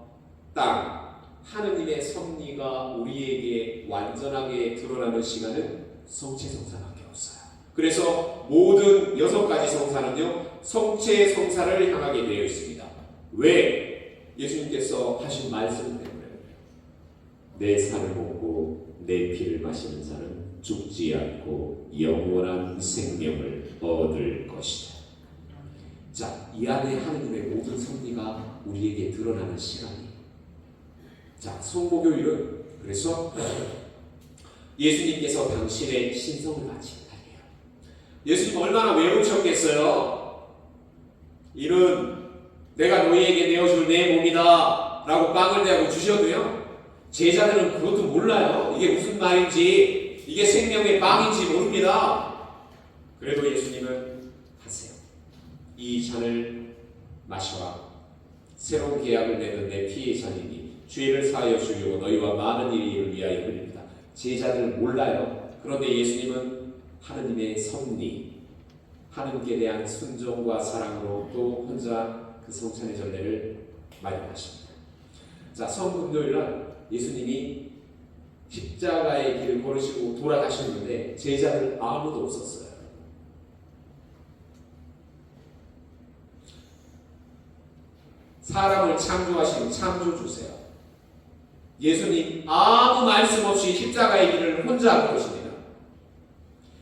땅, 하느님의 섭리가 우리에게 완전하게 드러나는 시간은 성체성사밖에 없어요. 그래서 모든 6가지 성사는요, 성체성사를 향하게 되어 있습니다. 왜? 예수님께서 하신 말씀 때문에. 내 살을 먹고 내 피를 마시는 자는 죽지 않고 영원한 생명을 얻을 것이다. 자, 이 안에 하느님의 모든 섭리가 우리에게 드러나는 시간이에요. 자, 성목요일은 그래서 예수님께서 당신의 신성을 바치는 날이에요. 예수님 얼마나 외우셨겠어요? 이는 내가 너희에게 내어줄 내 몸이다 라고 빵을 대고 주셔도요, 제자들은 그것도 몰라요. 이게 무슨 말인지, 이게 생명의 빵인지 모릅니다. 그래도 예수님은 하세요. 이 잔을 마셔라. 새로운 계약을 맺는 내 피의 잔이니 죄를 사하여 주려고 너희와 많은 일을 위하여 흘립니다. 제자들 몰라요. 그런데 예수님은 하느님의 섭리, 하느님께 대한 순종과 사랑으로 또 혼자 그 성찬의 전례를 마련하십니다. 자, 성금요일날 예수님이 십자가의 길을 걸으시고 돌아가셨는데 제자들 아무도 없었어요. 사람을 창조하신 창조주세요. 예수님 아무 말씀 없이 십자가의 길을 혼자 걸으십니다.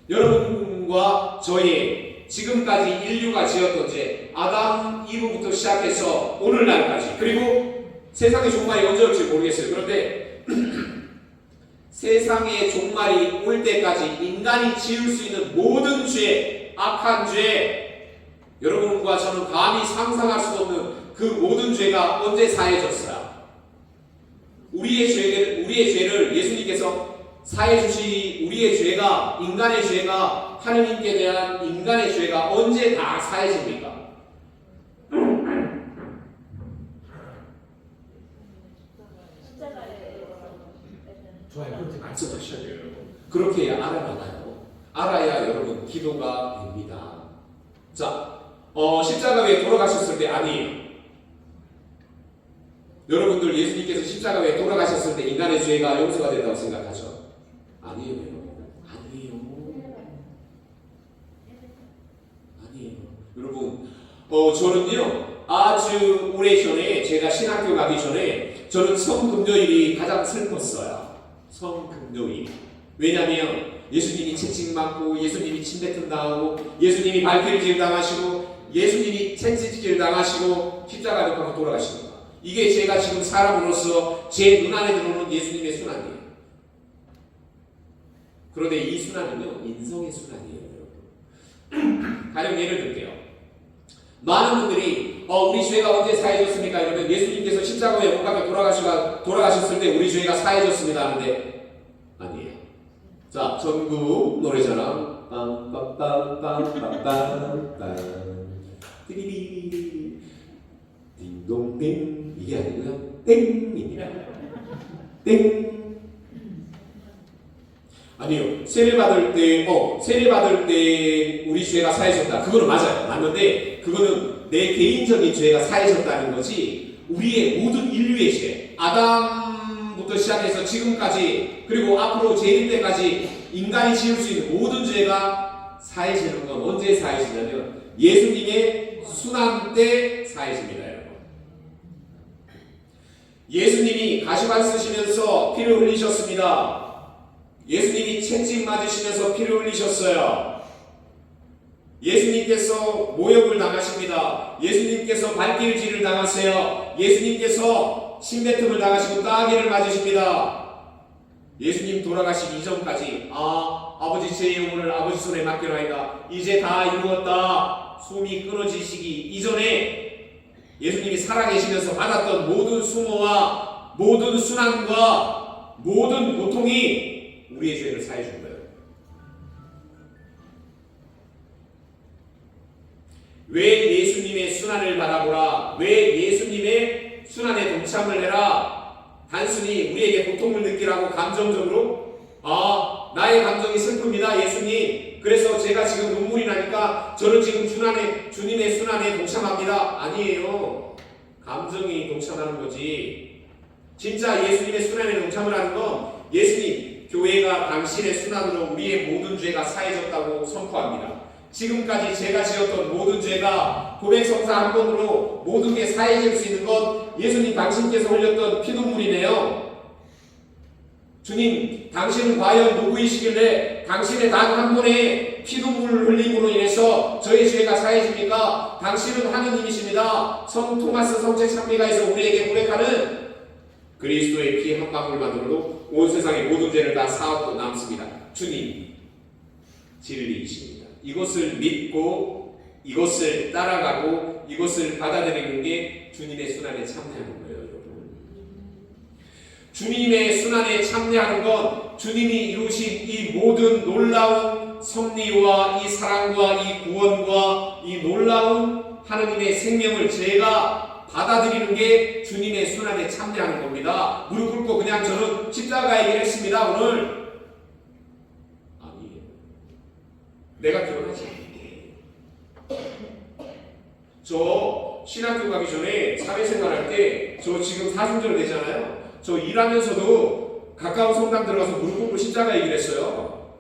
여러분과 저의 지금까지 인류가 지었던 죄, 아담, 이브부터 시작해서 오늘날까지, 그리고 세상의 종말이 언제 올지 모르겠어요. 그런데 세상의 종말이 올 때까지 인간이 지을 수 있는 모든 죄, 악한 죄, 여러분과 저는 감히 상상할 수 없는 그 모든 죄가 언제 사해졌어요? 우리의 죄를 예수님께서 사해 주시, 우리의 죄가, 인간의 죄가, 하느님께 대한 인간의 죄가 언제 다 사해집니까? 좋아요. 그렇게 말씀하셔야 돼요, 여러분. 그렇게 해야 알아나가요. 알아야 여러분 기도가 됩니다. 자, 십자가 위에 돌아가셨을 때 아니에요. 여러분들 예수님께서 십자가 위에 돌아가셨을 때 인간의 죄가 용서가 된다고 생각하죠? 아니에요, 여러분. 아니에요. 여러분, 저는요, 아주 오래전에, 제가 신학교 가기 전에, 저는 성금요일이 가장 슬펐어요. 성금요일. 왜냐면, 예수님이 채찍맞고, 예수님이 침뱉음 당하고, 예수님이 발길질 당하시고, 예수님이 채찍질 당하시고, 십자가에 못 박고 돌아가시는 거예요. 이게 제가 지금 사람으로서 제 눈안에 들어오는 예수님의 순환이에요. 그런데 이 순환은요, 인성의 순환이에요, 여러분. 가령 예를 들게요. 많은 분들이 우리 죄가 언제 사해졌습니까? 이러면 예수님께서 십자가에 못 박혀 돌아가셨을 때 우리 죄가 사해졌습니다 하는데 아니에요. 자, 전국 노래자랑 빰빰빰빰빰빰빰 띠리리 딩동댕 이게 아니고요. 땡입니다. 땡. 아니요. 세례 받을 때 우리 죄가 사해졌다. 그거는 맞아요. 맞는데 그거는 내 개인적인 죄가 사해졌다는 거지 우리의 모든 인류의 죄, 아담부터 시작해서 지금까지 그리고 앞으로 재림 때까지 인간이 지을 수 있는 모든 죄가 사해지는 건 언제 사해지냐면 예수님의 순환 때 사해집니다. 여러분. 예수님이 가시관 쓰시면서 피를 흘리셨습니다. 예수님이 채찍 맞으시면서 피를 흘리셨어요. 예수님께서 모욕을 당하십니다. 예수님께서 발길질을 당하세요. 예수님께서 침뱉음을 당하시고 따귀를 맞으십니다. 예수님 돌아가시기 이전까지 아버지 제 영혼을 아버지 손에 맡겨놔이다. 이제 다 이루었다. 숨이 끊어지시기 이전에 예수님이 살아계시면서 받았던 모든 수모와 모든 순환과 모든 고통이 우리의 죄를 사해 준 거예요. 왜 예수님의 순환을 바라보라? 왜 예수님의 순환에 동참을 해라? 단순히 우리에게 고통을 느끼라고 감정적으로 나의 감정이 슬픕니다 예수님. 그래서 제가 지금 눈물이 나니까 저는 지금 주님의 순환에 동참합니다. 아니에요. 감정이 동참하는 거지. 진짜 예수님의 순환에 동참을 하는 건 예수님 교회가 당신의 순환으로 우리의 모든 죄가 사해졌다고 선포합니다. 지금까지 제가 지었던 모든 죄가 고백성사 한 번으로 모든 게 사해질 수 있는 것 예수님 당신께서 흘렸던 피눈물이네요. 주님 당신은 과연 누구이시길래 당신의 단 한 번의 피눈물 흘림으로 인해서 저의 죄가 사해집니까? 당신은 하느님이십니다. 성 토마스 성책 찬미가에서 우리에게 고백하는 그리스도의 피 한 방울만으로도 온 세상의 모든 죄를 다 사하고 남습니다. 주님 진리이십니다. 이것을 믿고 이것을 따라가고 이것을 받아들이는 게 주님의 순환에 참여하는 거예요. 여러분. 주님의 순환에 참여하는 건 주님이 이루신 이 모든 놀라운 섭리와 이 사랑과 이 구원과 이 놀라운 하느님의 생명을 제가 받아들이는 게 주님의 순환에 참여하는 겁니다. 무릎 꿇고 그냥 저는 십자가에 얘기를 했습니다. 오늘 아니에요. 내가 결혼하지 않을게. 저 신학교 가기 전에 사회생활 할 때 저 지금 사순절 되잖아요. 저 일하면서도 가까운 성당 들어가서 무릎 꿇고 십자가 얘기를 했어요.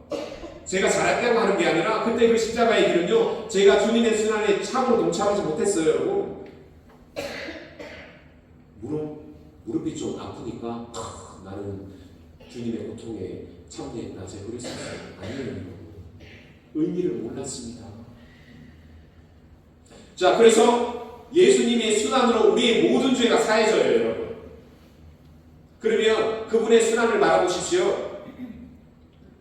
제가 잘했다고 하는 게 아니라 그때 그 십자가 얘기는요 제가 주님의 순환에 참으로 동참하지 못했어요. 여러분. 무릎이 좀 아프니까 나는 주님의 고통에 참여했다 제가 그랬어요. 아니에요. 의미를 몰랐습니다. 자, 그래서 예수님의 순환으로 우리의 모든 죄가 사해져요, 여러분. 그러면 그분의 순환을 바라보십시오.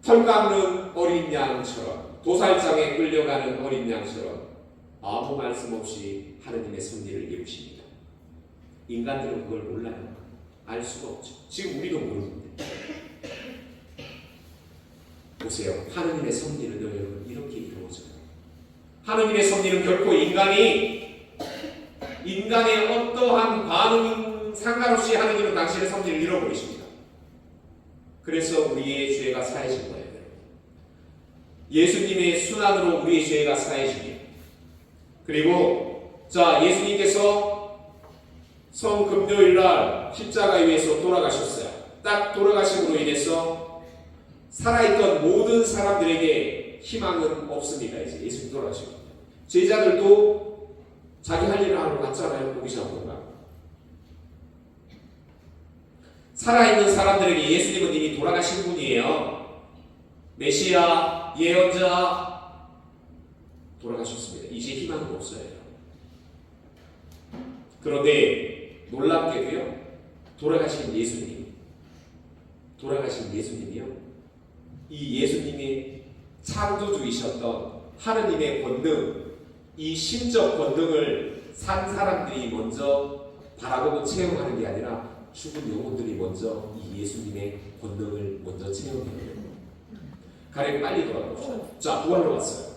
털 깎는 어린 양처럼, 도살장에 끌려가는 어린 양처럼 아무 말씀 없이 하느님의 섭리를 이루십니다. 인간들은 그걸 몰라요. 알 수가 없죠. 지금 우리도 모르는데. 보세요. 하느님의 섭리는 여러분 이렇게 이루어져요. 하느님의 섭리는 결코 인간의 어떠한 반응 상관없이 하느님은 당신의 섭리를 이뤄버리십니다. 그래서 우리의 죄가 사해진 거예요. 예수님의 순환으로 우리의 죄가 사해집니다. 그리고 자 예수님께서 성금요일날 십자가 위에서 돌아가셨어요. 딱 돌아가심으로 인해서 살아있던 모든 사람들에게 희망은 없습니다. 이제 예수님 돌아가시고 제자들도 자기 할 일을 하러 갔잖아요. 보기 전보다 살아있는 사람들에게 예수님은 이미 돌아가신 분이에요. 메시아, 예언자 돌아가셨습니다. 이제 희망은 없어요. 그런데 놀랍게도요, 돌아가신 예수님이요, 이 예수님이 창조주이셨던 하느님의 권능, 이 신적 권능을 산 사람들이 먼저 바라보고 체험하는 게 아니라 죽은 영혼들이 먼저 이 예수님의 권능을 먼저 체험해요. 가령 빨리 돌아갑시다. 자, 부활로 왔어요.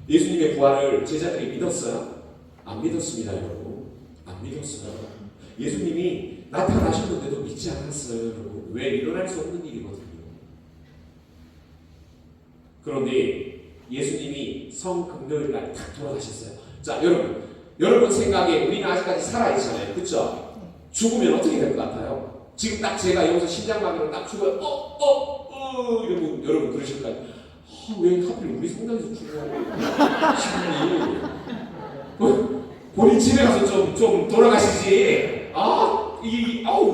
예수님의 부활을 제자들이 믿었어요? 안 믿었습니다, 여러분. 안 믿었어요. 예수님이 나타나셨는데도 믿지 않았어요, 여러분. 왜? 일어날 수 없는 일이거든요. 그런데 예수님이 성금요일날 딱 돌아가셨어요. 자, 여러분 생각에 우리는 아직까지 살아있잖아요. 그쵸? 죽으면 어떻게 될 것 같아요? 지금 딱 제가 여기서 심장마비로 딱 죽어요. 이러면 여러분 그러실까요? 왜 하필 우리 성당에서 죽어요? 본인 집에 가서 좀 돌아가시지.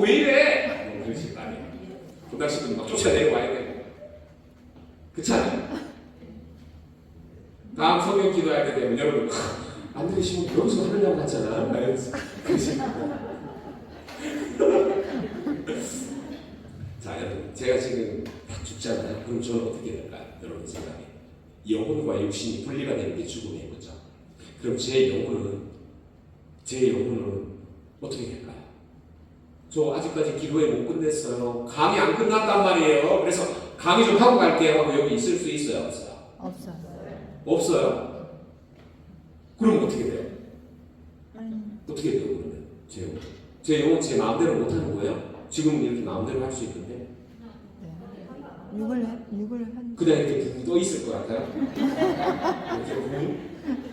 왜 이래? 그러실 거 아니에요. 그 당시는 막 쫓아내려와야 되고. 그렇잖아요. 다음 성경 기도할 때 되면 여러분 안 들으시면 여기서 하느냐고 갔잖아. 그러실 거예요. 자, 여러분, 제가 지금 딱 죽잖아요. 그럼 저는 어떻게 될까요? 여러분 생각에 영혼과 육신이 분리가 되는 게 죽음인 거죠. 그럼 제 영혼은 어떻게 될까요? 저 아직까지 기도회 못 끝냈어요. 강의 안 끝났단 말이에요. 그래서 강의 좀 하고 갈게요 하고 여기 있을 수 있어요, 없어요? 없어요. 없어요? 그럼 어떻게 돼요? 아니, 어떻게 돼요, 그러면? 제 영혼 제 마음대로 못 하는 거예요? 지금 이렇게 마음대로 할 수 있는데? 네. 육을 한. 그냥 이렇게 붕 떠 있을 것 같아요?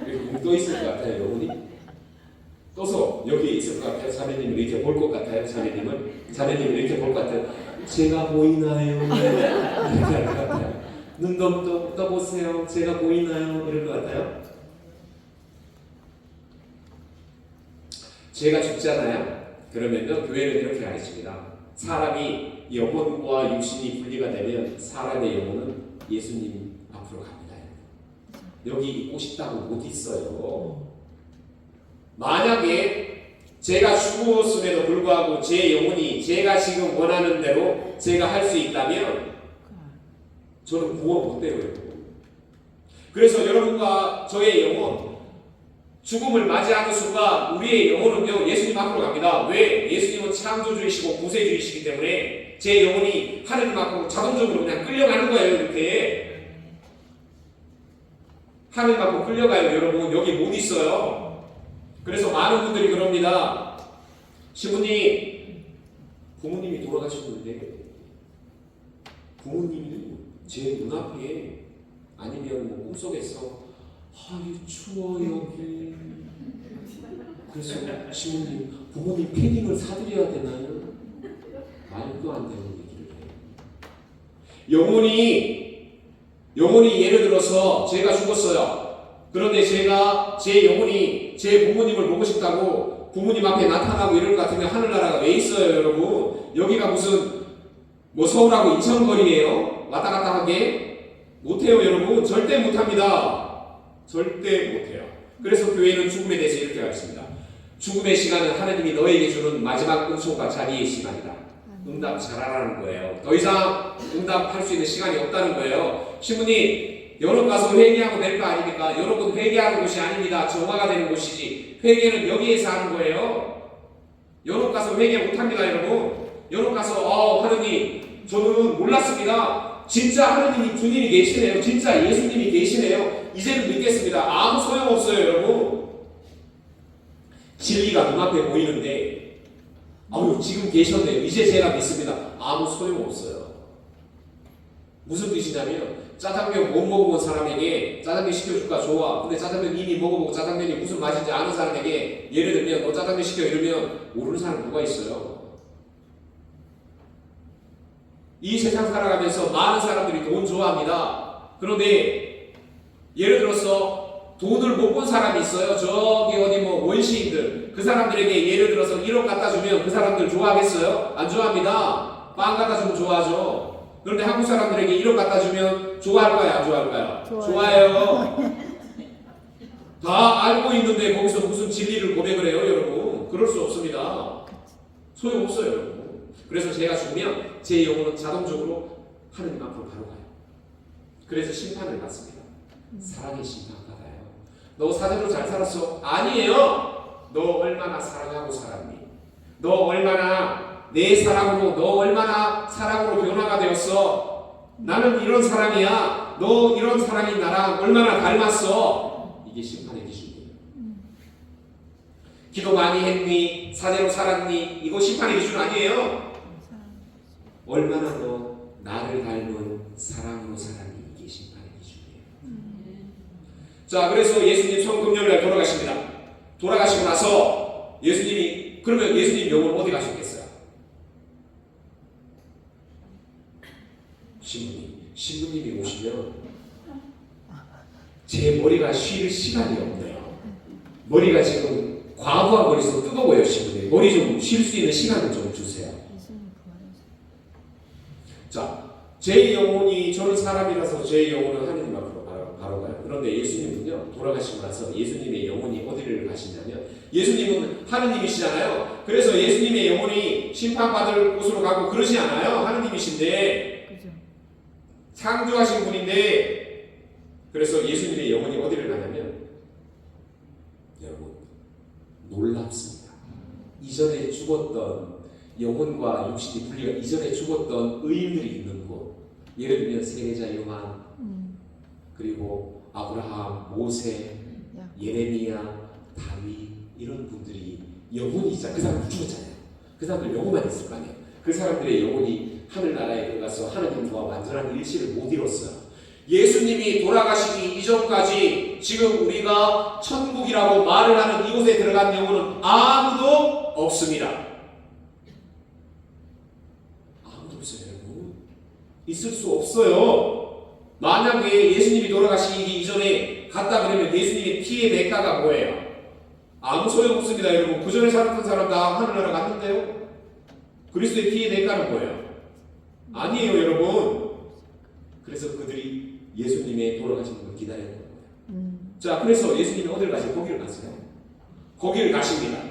이렇게 붕 떠 있을 것 같아요, 영혼이? 떠서 여기에 있을 것 같아요? 자매님을 이렇게 볼 것 같아요? 자매님을 이렇게 볼 것 같아요? 제가 보이나요? 이렇게 할 것 같아요. 눈 떠보세요. 제가 보이나요? 이럴 것 같아요? 제가 죽잖아요? 그러면요, 교회는 이렇게 가르칩니다. 사람이 영혼과 육신이 분리가 되면 사람의 영혼은 예수님 앞으로 갑니다. 여기 있고 싶다고 못 있어요. 만약에 제가 죽었음에도 불구하고 제 영혼이 제가 지금 원하는 대로 제가 할 수 있다면 저는 구원 못 돼요. 그래서 여러분과 저의 영혼, 죽음을 맞이하는 순간 우리의 영혼은요 예수님 앞으로 갑니다. 왜? 예수님은 창조주이시고 구세주이시기 때문에 제 영혼이 하느님 앞으로 자동적으로 그냥 끌려가는 거예요. 이렇게 하느님 앞으로 끌려가요. 여러분 여기 못 있어요. 그래서 많은 분들이 그럽니다. 시부님, 부모님이 돌아가셨는데 부모님이 제 눈앞에 아니면 뭐 꿈속에서 추워 여기. 그래서 시부님, 부모님 패딩을 사드려야 되나요? 말도 안 되는 얘기를 해요. 영혼이 예를 들어서 제가 죽었어요. 그런데 제가 제 영혼이 제 부모님을 보고 싶다고 부모님 앞에 나타나고 이럴 것 같으면 하늘나라가 왜 있어요, 여러분? 여기가 무슨 뭐 서울하고 인천 거리예요? 왔다 갔다 하게 못해요, 여러분. 절대 못합니다. 절대 못해요. 그래서 교회는 죽음에 대해서 이렇게 가르칩니다. 죽음의 시간은 하나님이 너에게 주는 마지막 은총과 자비의 시간이다. 응답 잘하라는 거예요. 더 이상 응답할 수 있는 시간이 없다는 거예요. 신부님, 여러분 가서 회개하면 될 거 아닙니까? 여러분 회개하는 곳이 아닙니다. 정화가 되는 곳이지. 회개는 여기에서 하는 거예요. 여러분 가서 회개 못합니다, 여러분. 여러분 가서 하느님, 저는 몰랐습니다. 진짜 하느님이 주님이 계시네요. 진짜 예수님이 계시네요. 이제는 믿겠습니다. 아무 소용없어요, 여러분. 진리가 눈앞에 보이는데 지금 계셨네요. 이제 제가 믿습니다. 아무 소용없어요. 무슨 뜻이냐면 짜장면 못 먹어본 사람에게 짜장면 시켜줄까? 좋아. 근데 짜장면 이미 먹어보고 짜장면이 무슨 맛인지 아는 사람에게 예를 들면 너 짜장면 시켜 이러면 모르는 사람 누가 있어요? 이 세상 살아가면서 많은 사람들이 돈 좋아합니다. 그런데 예를 들어서 돈을 못 본 사람이 있어요. 저기 어디 뭐 원시인들, 그 사람들에게 예를 들어서 1억 갖다 주면 그 사람들 좋아하겠어요? 안 좋아합니다. 빵 갖다 주면 좋아하죠. 그런데 한국 사람들에게 1억 갖다 주면 좋아할까요? 안 좋아할까요? 좋아요. 다 알고 있는데 거기서 무슨 진리를 고백을 해요, 여러분? 그럴 수 없습니다. 소용없어요, 여러분. 그래서 제가 죽으면 제 영혼은 자동적으로 하느님 앞으로 바로 가요. 그래서 심판을 받습니다. 사랑의 심판받아요. 너 사대로 잘 살았어? 아니에요. 너 얼마나 사랑하고 살았니? 너 얼마나 내 사랑으로, 너 얼마나 사랑으로 변화가 되었어? 나는 이런 사랑이야. 너 이런 사랑이 나랑 얼마나 닮았어? 이게 심판의 기준이에요. 기도 많이 했니? 사제로 살았니? 이거 심판의 기준 아니에요. 얼마나 더 나를 닮은 사랑으로 살았니? 이게 심판의 기준이에요. 자, 그래서 예수님 성금요일날 돌아가십니다. 돌아가시고 나서 예수님이, 그러면 예수님 영혼 어디 가셨겠어요? 신부님이 오시면 제 머리가 쉴 시간이 없네요. 머리가 지금 과부하 머리서 뜨거워요. 신부님 머리 좀 쉴 수 있는 시간을 좀 주세요. 자, 제 영혼이, 저는 사람이라서 제 영혼은 하느님 앞으로 바로 가요. 그런데 예수님은요, 돌아가시고 나서 예수님의 영혼이 어디를 가시냐면, 예수님은 하느님이시잖아요. 그래서 예수님의 영혼이 심판받을 곳으로 가고 그러지 않아요. 하느님이신데, 그죠. 창조하신 분인데, 그래서 예수님의 영혼이 어디를 가냐면, 여러분, 놀랍습니다. 이전에 죽었던 영혼과 육신이 분리가, 이전에 죽었던 의인들이 있는 곳, 예를 들면 세례자 요한, 그리고 아브라함, 모세, 예레미야, 다윗, 이런 분들이 영혼이 있잖아요. 그 사람들 죽었잖아요. 그 사람들 영혼만 있을 거 아니에요. 그 사람들의 영혼이 하늘나라에 들어가서 하나님과 완전한 일치를 못 이뤘어요. 예수님이 돌아가시기 이전까지 지금 우리가 천국이라고 말을 하는 이곳에 들어간 영혼은 아무도 없습니다. 아무도 없어요, 여러분. 있을 수 없어요. 만약에 예수님이 돌아가시기 이전에 갔다 그러면 예수님의 피의 대가가 뭐예요? 아무 소용 없습니다, 여러분. 그 전에 살았던 사람 다 하늘나라 갔는데요. 그리스도의 피의 대가는 뭐예요? 아니에요, 여러분. 그래서 그들이 예수님의 돌아가시는 걸 기다렸던 거예요. 자, 그래서 예수님이 어디를 가세요? 거기를 가세요. 거기를 가십니다.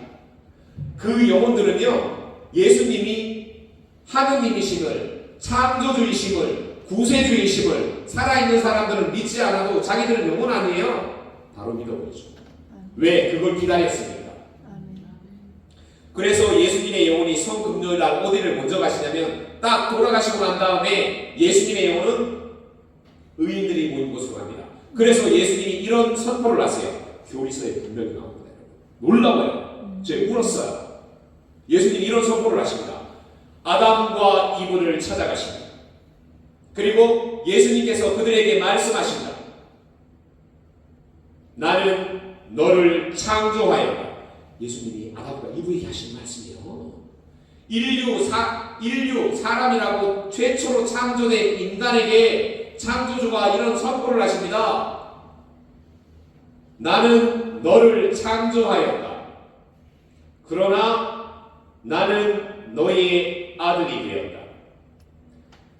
그 영혼들은요, 예수님이 하느님이심을, 창조주이심을, 구세주이심을 살아있는 사람들은 믿지 않아도 자기들은 영혼 아니에요? 바로 믿어버리죠. 왜? 그걸 기다렸으니까. 그래서 예수님의 영혼이 성금요일날 어디를 먼저 가시냐면, 딱 돌아가시고 난 다음에 예수님의 영혼은 의인들이 모인 곳으로 갑니다. 그래서 예수님이 이런 선포를 하세요. 교리서에 분명히 나옵니다. 놀라워요. 제가 울었어요. 예수님이 이런 선포를 하십니다. 아담과 이브를 찾아가십니다. 그리고 예수님께서 그들에게 말씀하십니다. 나는 너를 창조하였다. 예수님이 아담과 이브에게 하신 말씀이에요. 인류 사람이라고 최초로 창조된 인간에게 창조주가 이런 선포를 하십니다. 나는 너를 창조하였다. 그러나 나는 너의 아들이 되었다.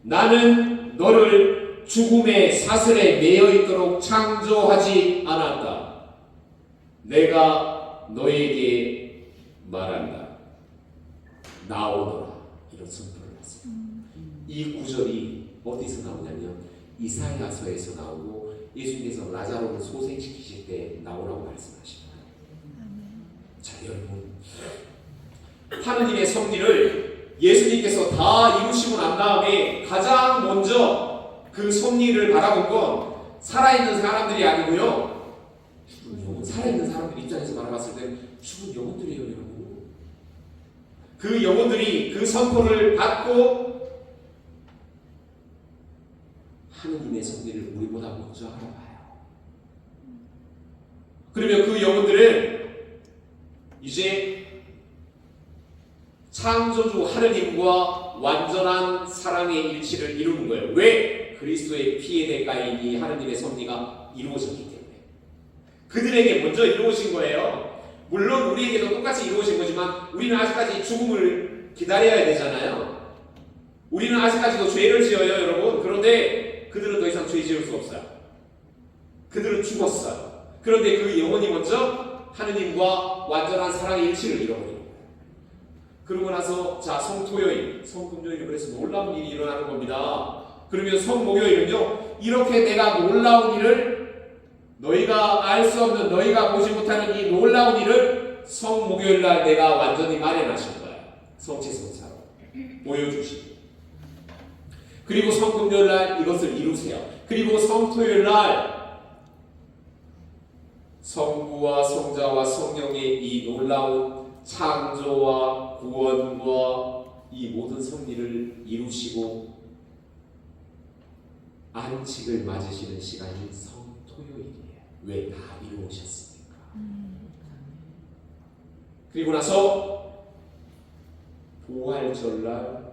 나는 너를 죽음의 사슬에 매여 있도록 창조하지 않았다. 내가 너에게 말한다. 나오너라. 이런 선포를 했어요. 이 구절이 어디서 나오냐면 이사야서에서 나오고 예수님께서 라자로를 소생시키실 때 나오라고 말씀하십니다. 자, 여러분, 하느님의 섭리를 예수님께서 다 이루시고 난 다음에 가장 먼저 그 섭리를 바라본 건 살아있는 사람들이 아니고요, 죽은 영혼, 살아있는 사람들 입장에서 바라봤을 때 죽은 영혼들이에요, 여러분. 그 영혼들이 그 선포를 받고 하느님의 섭리를 우리보다 먼저 알아봐요. 그러면 그 영혼들은 이제 창조주 하느님과 완전한 사랑의 일치를 이루는 거예요. 왜? 그리스도의 피의 대가이니 하느님의 섭리가 이루어졌기 때문에. 그들에게 먼저 이루어진 거예요. 물론 우리에게도 똑같이 이루어진 거지만 우리는 아직까지 죽음을 기다려야 되잖아요. 우리는 아직까지도 죄를 지어요, 여러분. 그런데 그들은 더 이상 죄 지을 수 없어요. 그들은 죽었어요. 그런데 그 영혼이 먼저 하느님과 완전한 사랑의 일치를 이뤄버린 거예요. 그러고 나서 자, 성토요일, 성금요일, 그래서 놀라운 일이 일어나는 겁니다. 그러면 성목요일은요, 이렇게 내가 놀라운 일을, 너희가 알 수 없는, 너희가 보지 못하는 이 놀라운 일을 성목요일날 내가 완전히 마련하신 거예요. 성체성사로 보여주시고, 그리고 성금요일날 이것을 이루세요. 그리고 성토요일날 성부와 성자와 성령의 이 놀라운 창조와 구원과 이 모든 섭리를 이루시고 안식을 맞으시는 시간이 성토요일이에요. 왜? 다 이루어졌으니까. 그리고 나서 부활절날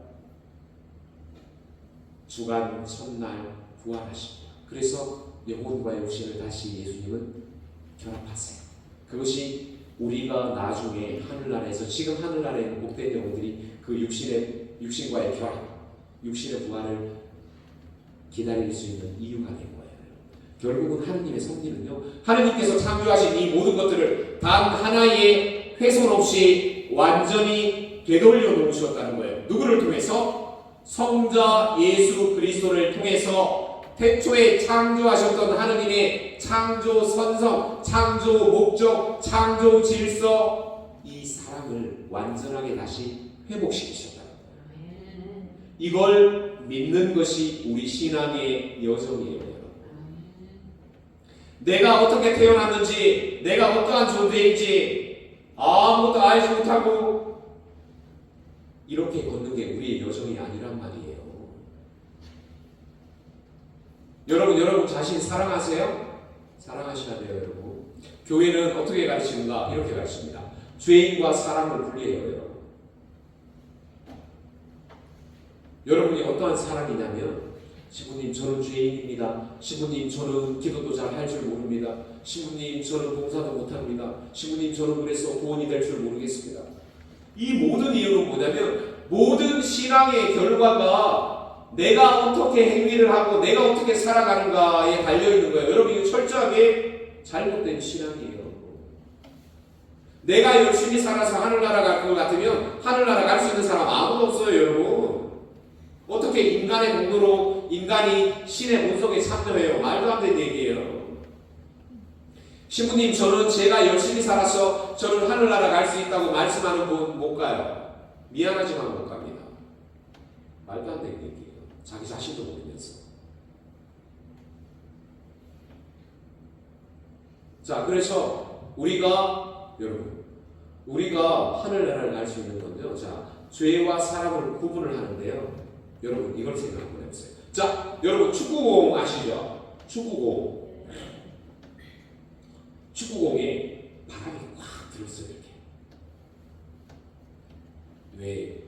주간 첫날 부활하십니다. 그래서 영혼과 육신을 다시 예수님은 결합하세요. 그것이 우리가 나중에 하늘나라에서, 지금 하늘나라에 있는 복된 영혼들이 그 육신과의 결합, 육신의 부활을 기다릴 수 있는 이유가 된 거예요. 결국은 하느님의 섭리는요, 하느님께서 창조하신 이 모든 것들을 단 하나의 훼손 없이 완전히 되돌려 놓으셨다는 거예요. 누구를 통해서? 성자 예수 그리스도를 통해서 태초에 창조하셨던 하느님의 창조 선성, 창조 목적, 창조 질서, 이 사랑을 완전하게 다시 회복시키셨다. 이걸 믿는 것이 우리 신앙의 여정이에요. 내가 어떻게 태어났는지, 내가 어떠한 존재인지 아무것도 알지 못하고 이렇게 걷는 게 우리의 여정이 아니란 말이에요. 여러분 자신 사랑하세요? 사랑하셔야 돼요, 여러분. 교회는 어떻게 가르치는가? 이렇게 가르칩니다. 죄인과 사랑을 분리해요, 여러분. 여러분이 어떠한 사랑이냐면, 시부님 저는 죄인입니다. 시부님 저는 기도도 잘 할 줄 모릅니다. 시부님 저는 봉사도 못합니다. 시부님 저는 그래서 구원이 될 줄 모르겠습니다. 이 모든 이유는 뭐냐면, 모든 신앙의 결과가 내가 어떻게 행위를 하고 내가 어떻게 살아가는가에 달려있는 거예요. 여러분, 이거 철저하게 잘못된 신앙이에요. 내가 열심히 살아서 하늘나라 갈 것 같으면 하늘나라 갈 수 있는 사람 아무도 없어요, 여러분. 어떻게 인간의 공로로 인간이 신의 본성에 참여해요? 말도 안 되는 얘기예요. 신부님 저는 제가 열심히 살아서 저는 하늘나라 갈 수 있다고 말씀하는 분 못 가요. 미안하지만 못 갑니다. 말도 안 되는 얘기예요. 자기 자신도 모르면서. 자, 그래서 우리가 하늘나라를 갈 수 있는 건요. 자, 죄와 사랑을 구분을 하는데요. 여러분 이걸 생각 한번 해보세요. 자, 여러분 축구공 아시죠? 축구공에 바람이 확 들었어요. 이렇게. 왜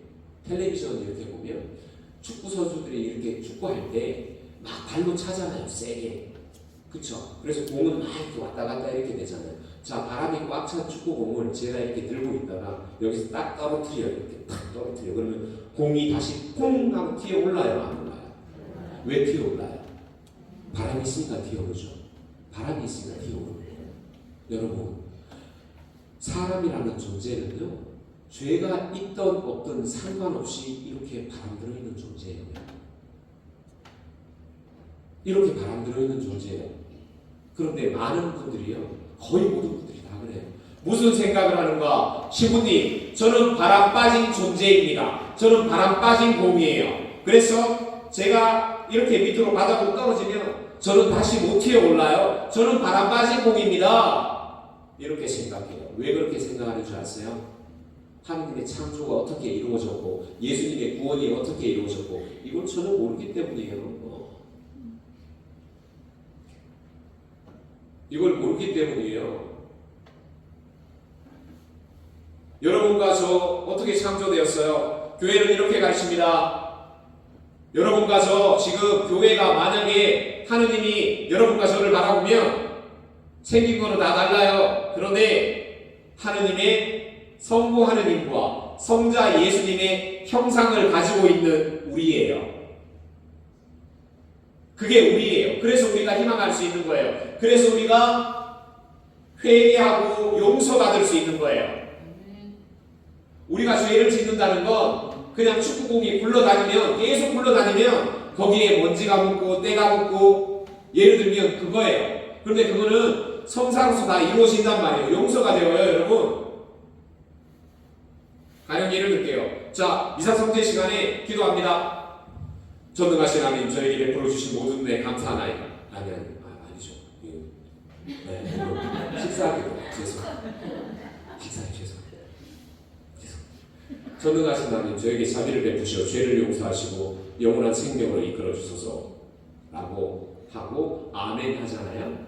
텔레비전 이렇게 보면 축구 선수들이 이렇게 축구할 때 막 발로 차잖아요, 세게. 그쵸? 그래서 공은 막 이렇게 왔다 갔다 이렇게 되잖아요. 자, 바람이 꽉 찬 축구공을 제가 이렇게 들고 있다가 여기서 딱 떨어뜨려요. 이렇게 딱 떨어뜨려. 그러면 공이 다시 퐁 하고 튀어 올라요, 안 올라요? 왜 튀어 올라요? 바람이 있으니까 튀어 오르죠. 바람이 있으니까 튀어 오르는 거예요. 여러분, 사람이라는 존재는요, 죄가 있던 없던 상관없이 이렇게 바람 들어있는 존재예요. 이렇게 바람 들어있는 존재예요. 그런데 많은 분들이요, 거의 모든 분들이 다 그래요. 무슨 생각을 하는가? 시부님, 저는 바람 빠진 존재입니다. 저는 바람 빠진 공이에요. 그래서 제가 이렇게 밑으로 바닥으로 떨어지면 저는 다시 못 튀어 올라요. 저는 바람 빠진 공입니다. 이렇게 생각해요. 왜 그렇게 생각하는 줄 아세요? 하느님의 창조가 어떻게 이루어졌고 예수님의 구원이 어떻게 이루어졌고 이걸 저는 모르기 때문이에요. 이걸 모르기 때문이에요. 여러분과 저 어떻게 창조되었어요? 교회는 이렇게 가르칩니다. 여러분과 저 지금 교회가 만약에 하느님이 여러분과 저를 바라보면 생긴 거는 다 달라요. 그런데 하느님의 성부 하느님과 성자 예수님의 형상을 가지고 있는 우리예요. 그게 우리예요. 그래서 우리가 희망할 수 있는 거예요. 그래서 우리가 회개하고 용서받을 수 있는 거예요. 우리가 죄를 짓는다는 건 그냥 축구공이 굴러다니면 계속 굴러다니면 거기에 먼지가 묻고 때가 묻고 예를 들면 그거예요. 그런데 그거는 성사로서 다 이루어진단 말이에요. 용서가 되어요, 여러분. 가령 예를 들게요. 자, 미사성제 시간에 기도합니다. 전능하신 하나님, 저에게 베풀어 주신 모든 내 감사하나이다. 아니죠. 네, 식사하기도 죄송. 전능하신 하나님 저에게 자비를 베푸시어 죄를 용서하시고 영원한 생명으로 이끌어 주소서 라고 하고 아멘 하잖아요.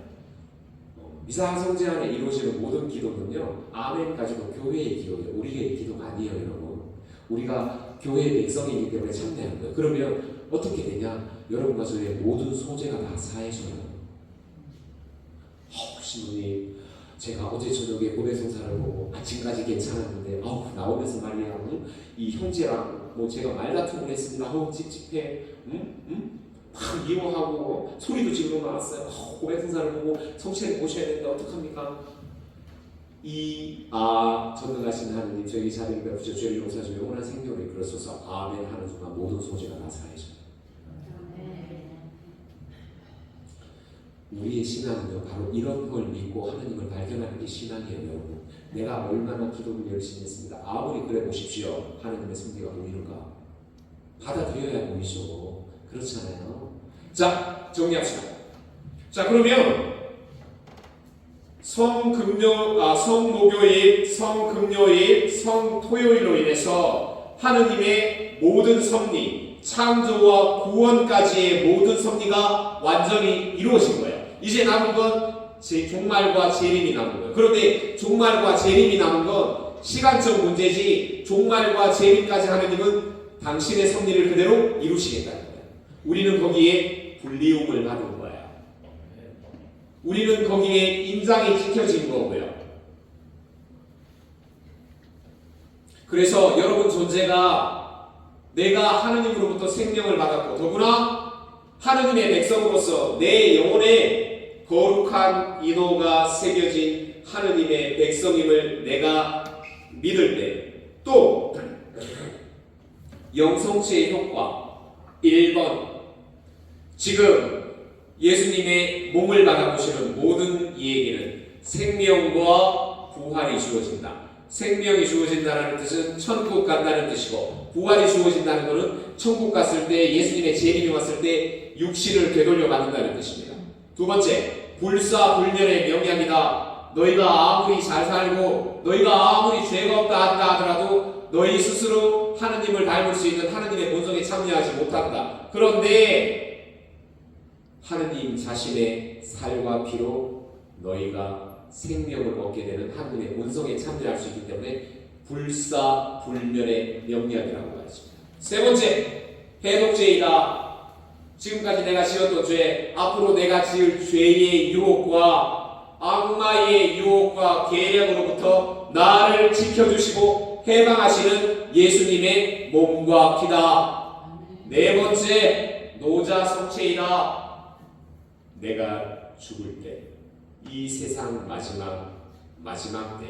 미사 성제 안에 이루어지는 모든 기도는요, 아멘 가지고 교회의 기도예요. 우리의 기도가 아니에요, 여러분. 우리가 교회의 백성이기 때문에 참여하는 거예요. 그러면 어떻게 되냐? 여러분과 저의 모든 소재가 다 사해져요. 신부님, 제가 어제 저녁에 고대성사를 보고 아침까지 괜찮았는데 나오면서 말이야, 이 형제랑 뭐 제가 말 같은 걸 했습니다. 찝찝해. 막 이용하고 소리도 지르고 나왔어요. 고대성사를 보고 성체를 모셔야 되는데 어떡합니까? 전능하신 하느님 저에게 자비를 베푸시어 죄를 용서하시고 영원한 생명을 이끌어소서 아멘 하는 순간 모든 소재가 다 사해져요. 우리의 신앙은요, 바로 이런 걸 믿고 하나님을 발견하는 게 신앙이에요, 여러분. 내가 얼마나 기도를 열심히 했습니다. 아무리 그래 보십시오. 하나님의 섭리가 보이는가? 받아들여야 보이죠. 그렇잖아요. 자, 정리합시다. 자, 그러면 성목요일, 성금요일, 성토요일로 인해서 하느님의 모든 섭리, 창조와 구원까지의 모든 섭리가 완전히 이루어진 거예요. 이제 남은 건 종말과 재림이 남은 거예요. 그런데 종말과 재림이 남은 건 시간적 문제지, 종말과 재림까지 하느님은 당신의 섭리를 그대로 이루시겠다는 거예요. 우리는 거기에 불리움을 받은 거예요. 우리는 거기에 인장이 지켜진 거고요. 그래서 여러분 존재가 내가 하느님으로부터 생명을 받았고 더구나 하느님의 백성으로서 내 영혼에 거룩한 인호가 새겨진 하느님의 백성임을 내가 믿을 때, 또 영성체의 효과 1번, 지금 예수님의 몸을 받아보시는 모든 이에게는 생명과 부활이 주어진다. 생명이 주어진다는 뜻은 천국 간다는 뜻이고, 부활이 주어진다는 것은 천국 갔을 때, 예수님의 재림이 왔을 때 육신을 되돌려 받는다는 뜻입니다. 두 번째, 불사불멸의 명약이다. 너희가 아무리 잘 살고 너희가 아무리 죄가 없다 한다 하더라도 너희 스스로 하느님을 닮을 수 있는 하느님의 본성에 참여하지 못한다. 그런데 하느님 자신의 살과 피로 너희가 생명을 얻게 되는 하느님의 본성에 참여할 수 있기 때문에 불사불멸의 명약이라고 하십니다. 세 번째, 해독죄이다. 지금까지 내가 지었던 죄, 앞으로 내가 지을 죄의 유혹과 악마의 유혹과 계략으로부터 나를 지켜주시고 해방하시는 예수님의 몸과 피다. 네 번째, 노자성체이다. 내가 죽을 때, 이 세상 마지막 때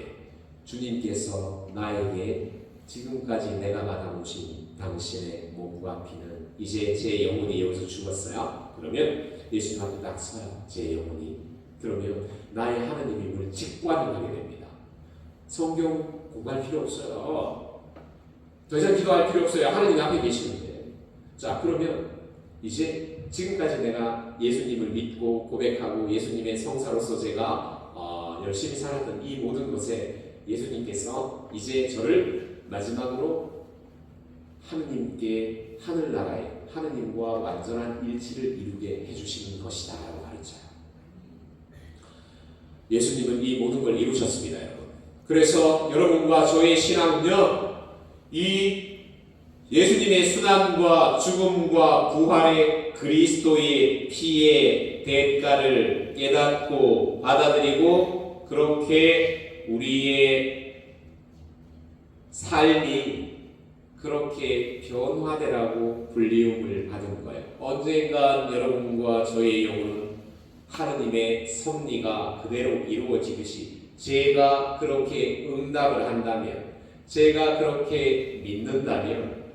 주님께서 나에게 지금까지 내가 받아오신 당신의 몸과 피는 이제 제 영혼이 여기서 죽었어요. 그러면 예수님 앞에 딱 서요. 제 영혼이. 그러면 나의 하나님임을 직관을 하게 됩니다. 성경 공부할 필요 없어요. 더 이상 기도할 필요 없어요. 하나님 앞에 계시는데. 자, 그러면 이제 지금까지 내가 예수님을 믿고 고백하고 예수님의 성사로서 제가 열심히 살았던 이 모든 것에 예수님께서 이제 저를 마지막으로 하느님께 하늘나라에 하느님과 완전한 일치를 이루게 해주시는 것이다 라고 가르쳐요. 예수님은 이 모든 걸 이루셨습니다, 여러분. 그래서 여러분과 저의 신앙은요, 이 예수님의 순환과 죽음과 부활의 그리스도의 피의 대가를 깨닫고 받아들이고 그렇게 우리의 삶이 그렇게 변화되라고 불리움을 받은 거예요. 언젠간 여러분과 저의 영혼은 하느님의 섭리가 그대로 이루어지듯이 제가 그렇게 응답을 한다면, 제가 그렇게 믿는다면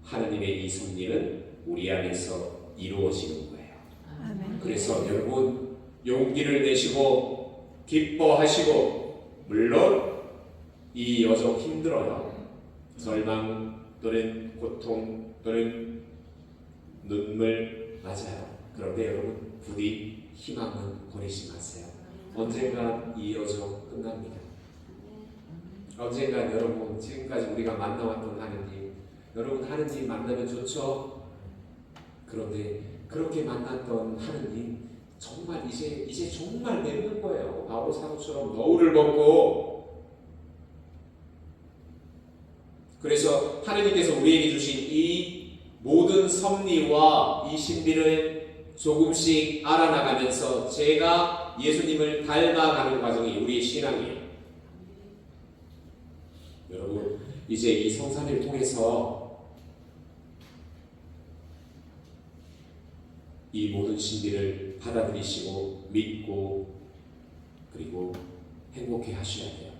하느님의 이 섭리는 우리 안에서 이루어지는 거예요. 아멘. 그래서 여러분 용기를 내시고 기뻐하시고, 물론 이 여정 힘들어요. 절망 또는 고통 또는 눈물, 맞아요. 그런데 여러분 부디 희망은 버리지 마세요. 언젠가 이 여정 끝납니다. 언젠가 여러분 지금까지 우리가 만나왔던 하느님, 여러분 하느님 만나면 좋죠. 그런데 그렇게 만났던 하느님 정말 이제 정말 맺는 거예요. 바울 사도처럼 너울을 벗고. 그래서 하느님께서 우리에게 주신 이 모든 섭리와 이 신비를 조금씩 알아나가면서 제가 예수님을 닮아가는 과정이 우리의 신앙이에요. 여러분 이제 이 성산을 통해서 이 모든 신비를 받아들이시고 믿고 그리고 행복해 하셔야 돼요.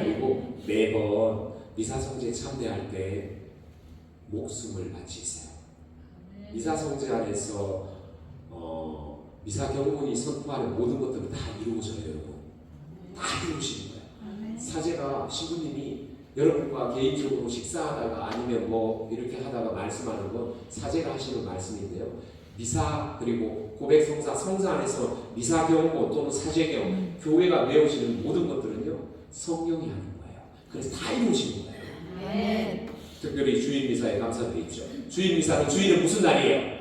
그리고 매번 미사성제 참배할 때 목숨을 바치세요. 미사성제 안에서 미사경문이 선포하는 모든 것들은 다 이루어져요. 여러분 다 이루어지는 거예요. 사제가 신부님이 여러분과 개인적으로 식사하다가 아니면 뭐 이렇게 하다가 말씀하는 건 사제가 하시는 말씀인데요. 미사 그리고 고백성사 성사 안에서 미사경고 또는 사제경 교회가 외우시는 모든 것들은요 성령이 하는 거예요. 그래서 다 이루어지는 거예요. 특별히 주일 미사에 감사드리죠. 주일 미사는 주일은 무슨 날이에요?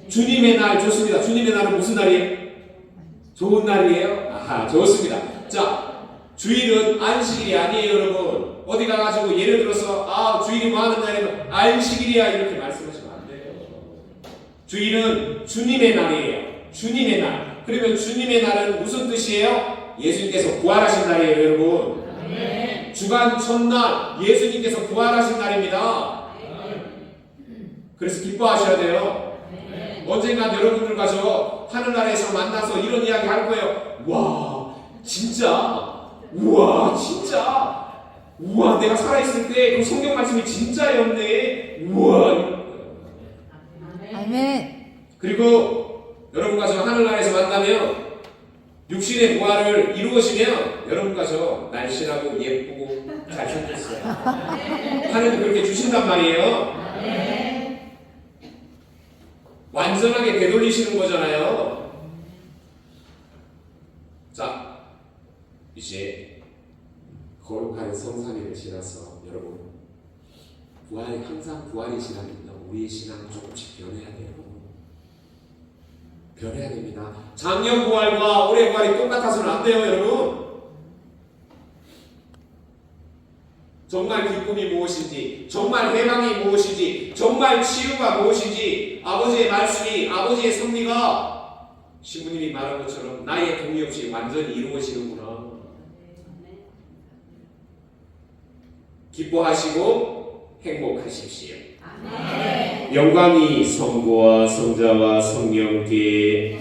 주님의 날. 좋습니다. 주님의 날은 무슨 날이에요? 좋은 날이에요? 아하, 좋습니다. 자, 주일은 안식일이 아니에요, 여러분. 어디 가가지고 예를 들어서 주일이 뭐 하는 날이면 안식일이야 이렇게 말씀하시면 안 돼요. 주일은 주님의 날이에요. 주님의 날. 그러면 주님의 날은 무슨 뜻이에요? 예수님께서 부활하신 날이에요, 여러분. 주간 첫날 예수님께서 부활하신 날입니다. 그래서 기뻐하셔야 돼요. 언젠가 여러분들과 저 하늘나라에서 만나서 이런 이야기 할 거예요. 와 진짜, 우와 진짜, 우와 내가 살아있을 때 그 성경 말씀이 진짜였네. 우와. 아멘. 그리고 여러분과 저 하늘나라에서 만나면 육신의 부활을 이루어지면 여러분과 저 날씬하고 예쁘고 잘생겼어요. 하나님 그렇게 주신단 말이에요. 완전하게 되돌리시는 거잖아요. 자, 이제 거룩한 성삼위를 지나서 여러분 부활이 항상 부활이 지나면 우리의 신앙은 조금씩 변해야 돼요. 변해야 됩니다. 작년 부활과 올해 부활이 똑같아서는 안 돼요, 여러분. 정말 기쁨이 무엇인지, 정말 해방이 무엇인지, 정말 치유가 무엇인지 아버지의 말씀이, 아버지의 섭리가 신부님이 말한 것처럼 나의 동의 없이 완전히 이루어지는구나. 기뻐하시고 행복하십시오. 영광이 성부와 성자와 성령께